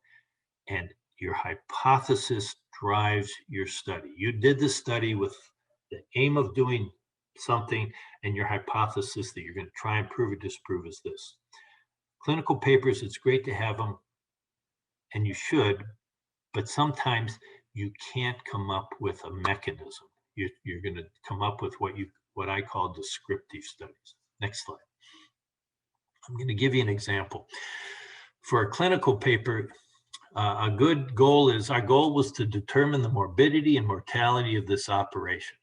and your hypothesis drives your study. You did the study with the aim of doing something, and your hypothesis that you're going to try and prove or disprove is this. Clinical papers, it's great to have them, and you should, but sometimes you can't come up with a mechanism. You're going to come up with what I call descriptive studies. Next slide. I'm going to give you an example. For a clinical paper, a good goal is, our goal was to determine the morbidity and mortality of this operation.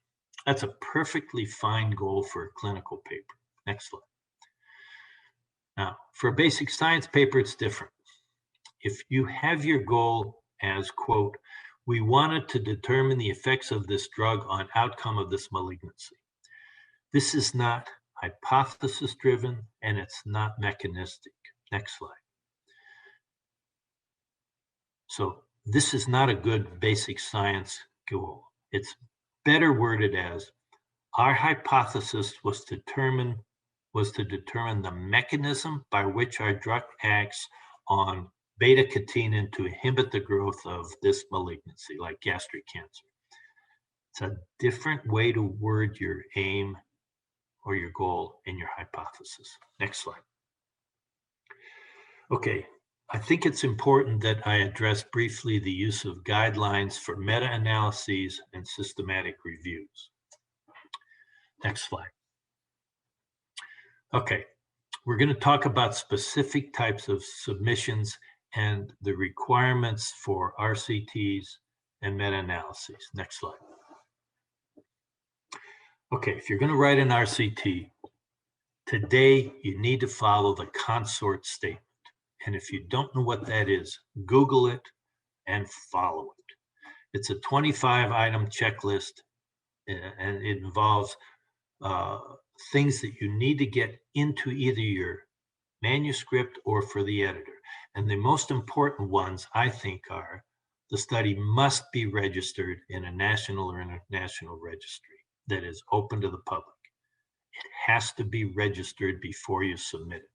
That's a perfectly fine goal for a clinical paper. Next slide. Now, for a basic science paper, it's different. If you have your goal as, quote, we wanted to determine the effects of this drug on outcome of this malignancy. This is not hypothesis driven and it's not mechanistic. Next slide. So this is not a good basic science goal. It's better worded as, our hypothesis was to determine the mechanism by which our drug acts on beta-catenin to inhibit the growth of this malignancy, like gastric cancer. It's a different way to word your aim or your goal in your hypothesis. Next slide. Okay, I think it's important that I address briefly the use of guidelines for meta-analyses and systematic reviews. Next slide. Okay, we're going to talk about specific types of submissions and the requirements for RCTs and meta-analyses. Next slide. Okay, if you're going to write an RCT, today you need to follow the Consort Statement. And if you don't know what that is, Google it and follow it. It's a 25-item checklist, and it involves things that you need to get into either your manuscript or for the editor. And the most important ones, I think, are the study must be registered in a national or international registry that is open to the public. It has to be registered before you submit it.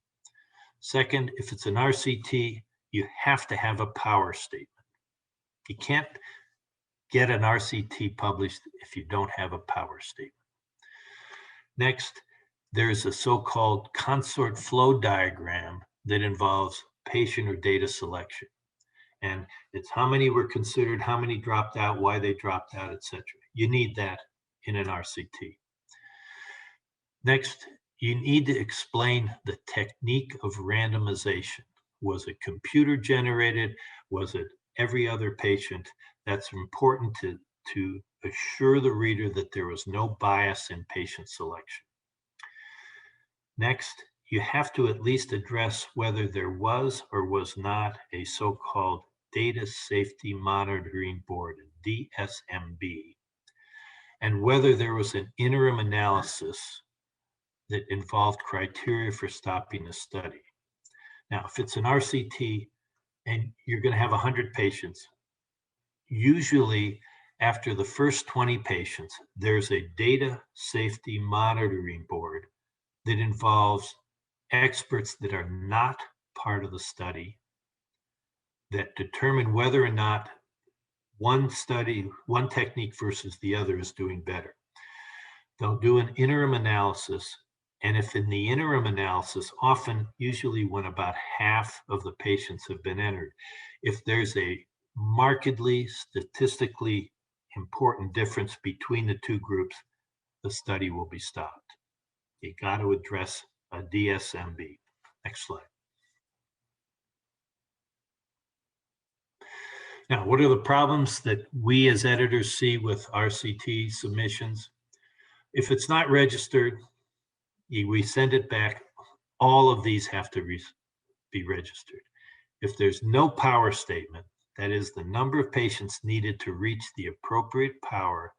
Second, if it's an RCT, you have to have a power statement. You can't get an RCT published if you don't have a power statement. Next, there's a so-called consort flow diagram that involves patient or data selection. And it's how many were considered, how many dropped out, why they dropped out, etc. You need that in an RCT. Next, you need to explain the technique of randomization. Was it computer generated? Was it every other patient? That's important to assure the reader that there was no bias in patient selection. Next, you have to at least address whether there was or was not a so-called Data Safety Monitoring Board, DSMB, and whether there was an interim analysis that involved criteria for stopping the study. Now, if it's an RCT and you're going to have 100 patients, usually after the first 20 patients, there's a Data Safety Monitoring Board that involves experts that are not part of the study that determine whether or not one technique versus the other is doing better. They'll do an interim analysis, and if in the interim analysis, usually when about half of the patients have been entered, if there's a markedly statistically important difference between the two groups, the study will be stopped. You got to address a DSMB. Next slide. Now, what are the problems that we as editors see with RCT submissions? If it's not registered, we send it back. All of these have to be registered. If there's no power statement, that is the number of patients needed to reach the appropriate power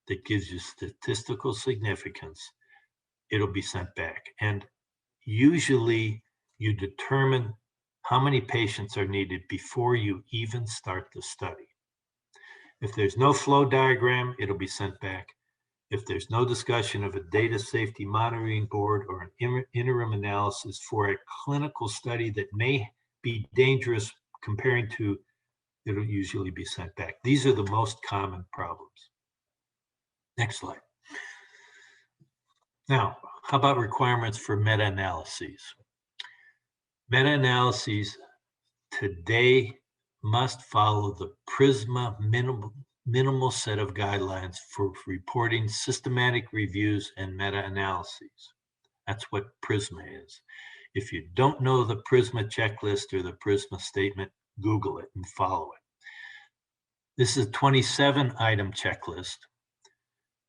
that gives you statistical significance, it'll be sent back. And usually you determine how many patients are needed before you even start the study. If there's no flow diagram, it'll be sent back. if there's no discussion of a data safety monitoring board or an interim analysis for a clinical study that may be dangerous comparing to, it'll usually be sent back. These are the most common problems. Next slide. Now, how about requirements for meta-analyses? Meta-analyses today must follow the PRISMA minimal set of guidelines for reporting systematic reviews and meta-analyses. That's what PRISMA is. If you don't know the PRISMA checklist or the PRISMA statement, Google it and follow it. This is a 27-item checklist,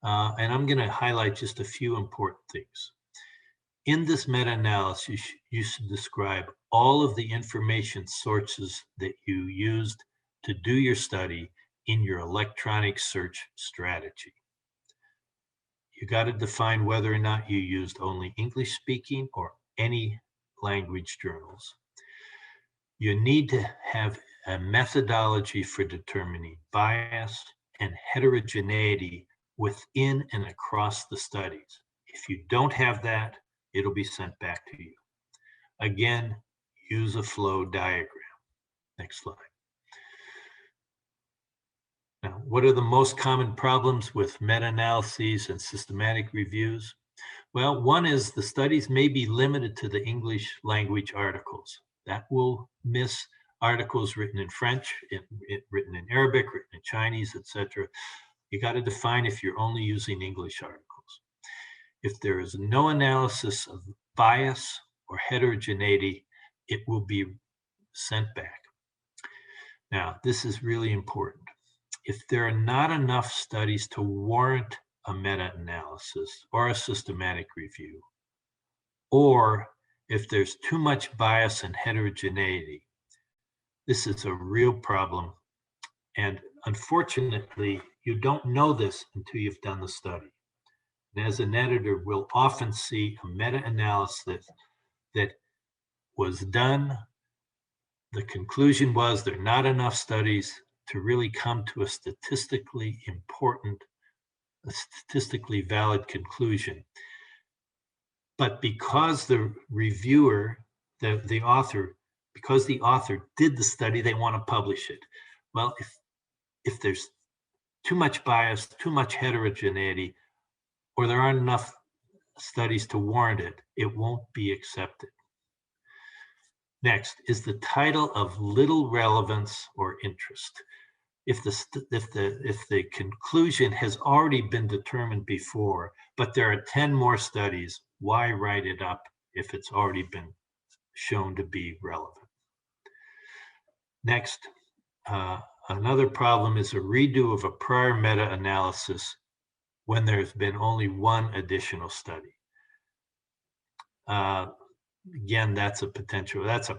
and I'm going to highlight just a few important things. In this meta-analysis, you should describe all of the information sources that you used to do your study in your electronic search strategy. You got to define whether or not you used only English speaking or any language journals. You need to have a methodology for determining bias and heterogeneity within and across the studies. If you don't have that, it'll be sent back to you. Again, use a flow diagram. Next slide. Now, what are the most common problems with meta-analyses and systematic reviews? Well, one is the studies may be limited to the English language articles. That will miss articles written in French, written in Arabic, written in Chinese, etc. You got to define if you're only using English articles. If there is no analysis of bias or heterogeneity, it will be sent back. Now, this is really important. If there are not enough studies to warrant a meta-analysis or a systematic review, or if there's too much bias and heterogeneity, this is a real problem. And unfortunately, you don't know this until you've done the study. And as an editor, we'll often see a meta-analysis that was done. The conclusion was there are not enough studies to really come to a statistically important, a statistically valid conclusion. But because the reviewer, the author, because the author did the study, they want to publish it. Well, if there's too much bias, too much heterogeneity, or there aren't enough studies to warrant it, it won't be accepted. Next, is the title of little relevance or interest? If the conclusion has already been determined before, but there are 10 more studies, why write it up if it's already been shown to be relevant? Next, another problem is a redo of a prior meta-analysis when there's been only one additional study. Again, that's a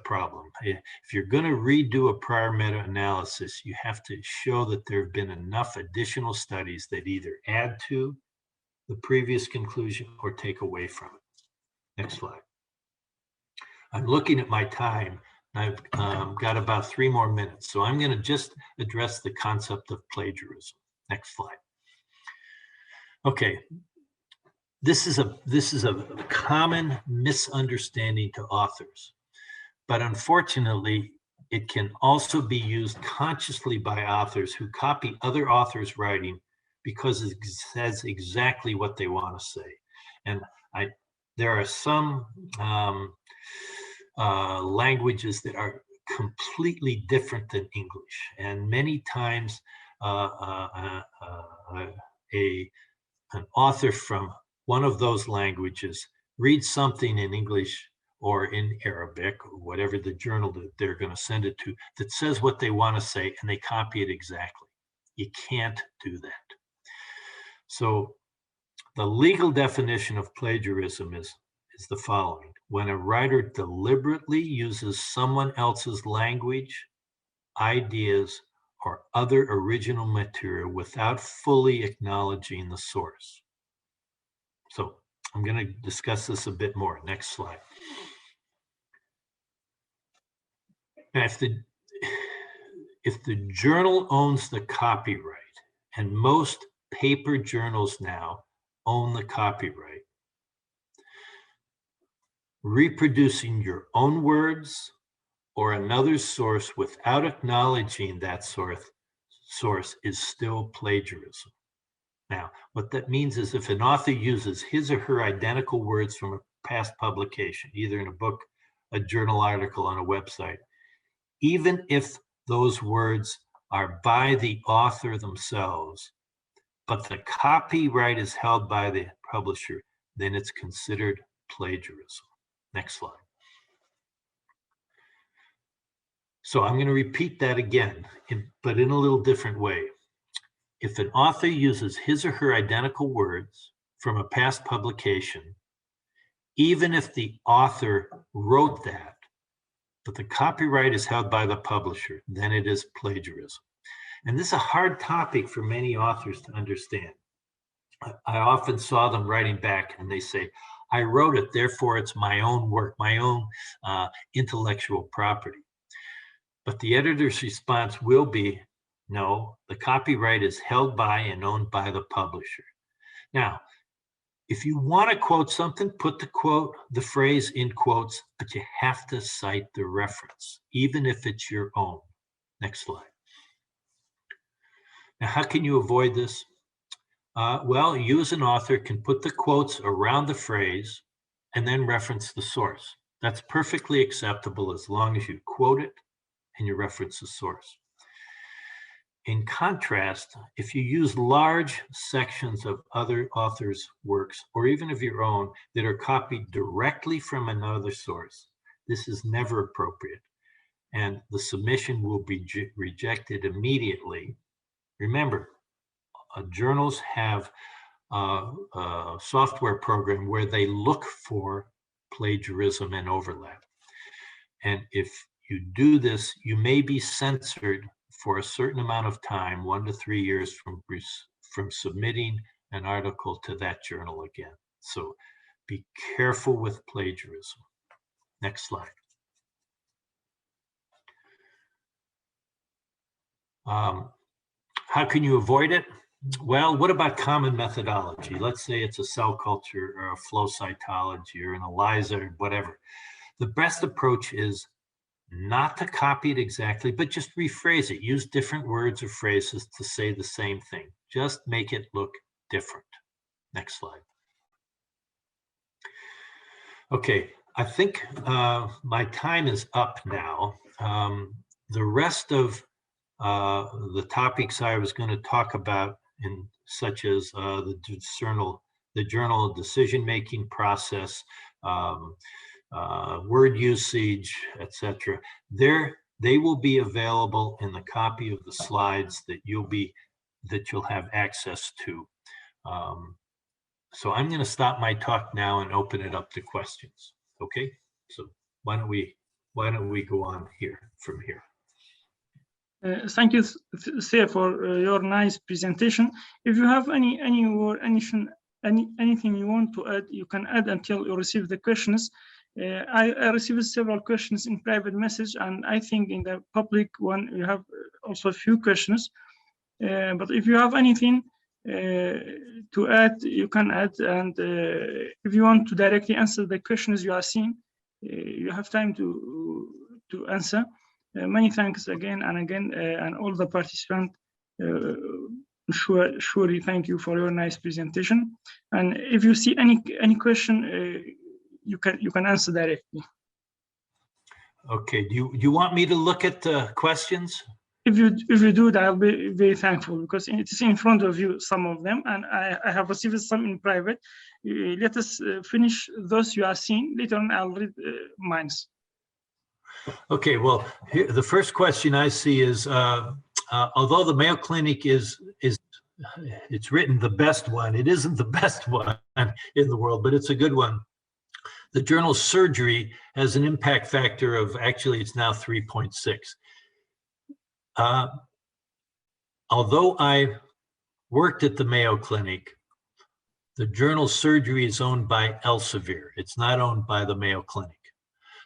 problem. If you're going to redo a prior meta-analysis, you have to show that there have been enough additional studies that either add to the previous conclusion or take away from it. Next slide. I'm looking at my time. I've got about 3 more minutes, so I'm going to just address the concept of plagiarism. Next slide. Okay. This is a common misunderstanding to authors, but unfortunately, it can also be used consciously by authors who copy other authors' writing because it says exactly what they want to say. And there are some languages that are completely different than English, and many times an author from one of those languages reads something in English or in Arabic or whatever the journal that they're going to send it to that says what they want to say, and they copy it exactly. You can't do that. So the legal definition of plagiarism is the following: when a writer deliberately uses someone else's language, ideas, or other original material without fully acknowledging the source. So I'm going to discuss this a bit more. Next slide. Now, if the journal owns the copyright, and most paper journals now own the copyright. Reproducing your own words or another source without acknowledging that source is still plagiarism. Now, what that means is if an author uses his or her identical words from a past publication, either in a book, a journal article, on a website, even if those words are by the author themselves, but the copyright is held by the publisher, then it's considered plagiarism. Next slide. So I'm going to repeat that again, but in a little different way. If an author uses his or her identical words from a past publication, even if the author wrote that, but the copyright is held by the publisher, then it is plagiarism. And this is a hard topic for many authors to understand. I often saw them writing back and they say, I wrote it, therefore it's my own work, my own intellectual property. But the editor's response will be, no, the copyright is held by and owned by the publisher. Now, if you want to quote something, put the phrase in quotes, but you have to cite the reference, even if it's your own. Next slide. Now, how can you avoid this? Well, you as an author can put the quotes around the phrase and then reference the source. That's perfectly acceptable as long as you quote it and you reference the source. In contrast, if you use large sections of other authors' works, or even of your own, that are copied directly from another source, this is never appropriate, and the submission will be rejected immediately. Remember, journals have a software program where they look for plagiarism and overlap. And if you do this, you may be censored for a certain amount of time, 1 to 3 years from submitting an article to that journal again. So be careful with plagiarism. Next slide. How can you avoid it? Well, what about common methodology? Let's say it's a cell culture or a flow cytology or an ELISA or whatever. The best approach is not to copy it exactly, but just rephrase it. Use different words or phrases to say the same thing. Just make it look different. Next slide. Okay, I think my time is up now. The rest of the topics I was going to talk about, such as the journal decision-making process, word usage, etc. They will be available in the copy of the slides that you'll have access to. So I'm going to stop my talk now and open it up to questions. Okay, so why don't we go on from here? Thank you, Sarr, for your nice presentation. If you have anything you want to add, you can add until you receive the questions. I received several questions in private message, and I think in the public one you have also a few questions. But if you have anything to add, you can add. And if you want to directly answer the questions you are seeing, you have time to answer. Many thanks again and again, and all the participants. Surely thank you for your nice presentation. And if you see any question, you can answer directly. Okay. Do you want me to look at the questions? If you do that, I'll be very thankful, because it is in front of you, some of them, and I have received some in private. Let us finish those you are seeing. Later on, I'll read mine. Okay, well, the first question I see is, although the Mayo Clinic it's written the best one, it isn't the best one in the world, but it's a good one. The journal Surgery has an impact factor of, actually, it's now 3.6. Although I worked at the Mayo Clinic, the journal Surgery is owned by Elsevier. It's not owned by the Mayo Clinic.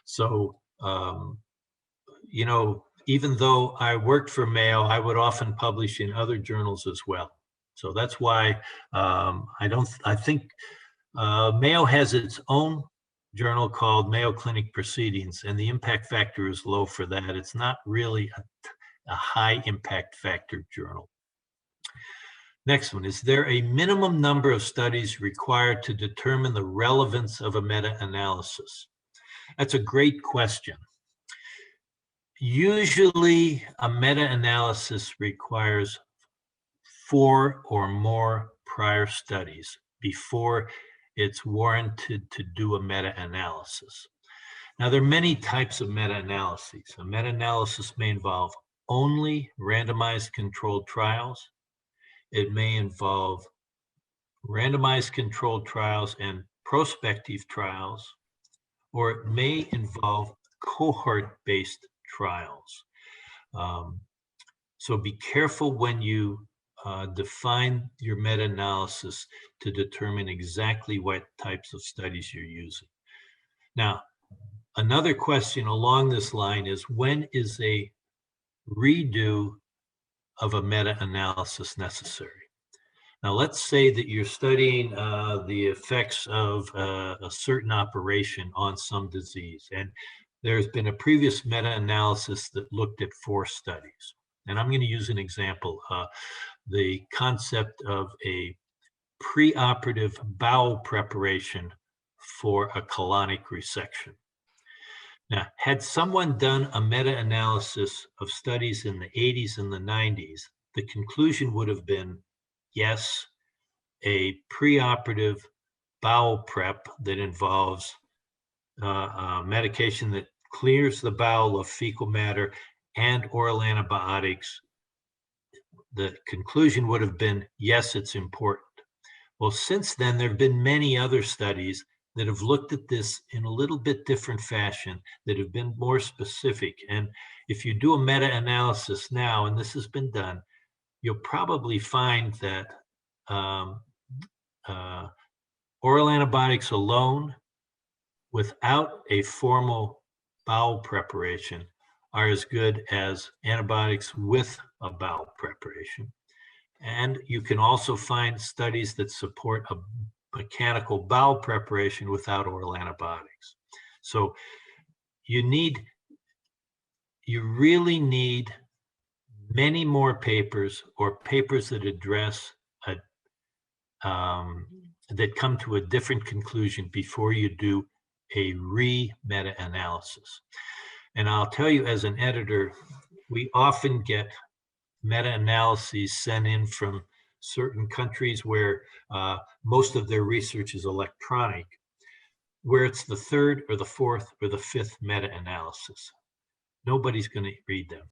So, you know, even though I worked for Mayo, I would often publish in other journals as well. So that's why I think Mayo has its own journal called Mayo Clinic Proceedings, and the impact factor is low for that. It's not really a high impact factor journal. Next one, is there a minimum number of studies required to determine the relevance of a meta-analysis? That's a great question. Usually, a meta-analysis requires 4 or more prior studies before it's warranted to do a meta-analysis. Now, there are many types of meta-analyses. A meta-analysis may involve only randomized controlled trials. It may involve randomized controlled trials and prospective trials, or it may involve cohort-based trials. So be careful when you define your meta-analysis to determine exactly what types of studies you're using. Now, another question along this line is, when is a redo of a meta-analysis necessary? Now, let's say that you're studying the effects of a certain operation on some disease, and there's been a previous meta-analysis that looked at 4 studies. And I'm going to use an example, the concept of a preoperative bowel preparation for a colonic resection. Now, had someone done a meta-analysis of studies in the 80s and the 90s, the conclusion would have been, yes, a preoperative bowel prep that involves medication that clears the bowel of fecal matter and oral antibiotics, the conclusion would have been, yes, it's important. Well, since then, there have been many other studies that have looked at this in a little bit different fashion, that have been more specific. And if you do a meta-analysis now, and this has been done, you'll probably find that oral antibiotics alone, without a formal bowel preparation, are as good as antibiotics with a bowel preparation. And you can also find studies that support a mechanical bowel preparation without oral antibiotics. So you really need many more papers, or papers that address that come to a different conclusion before you do a meta-analysis. And I'll tell you, as an editor, we often get meta-analyses sent in from certain countries where most of their research is electronic, where it's the 3rd or the 4th or the 5th meta-analysis. Nobody's going to read them.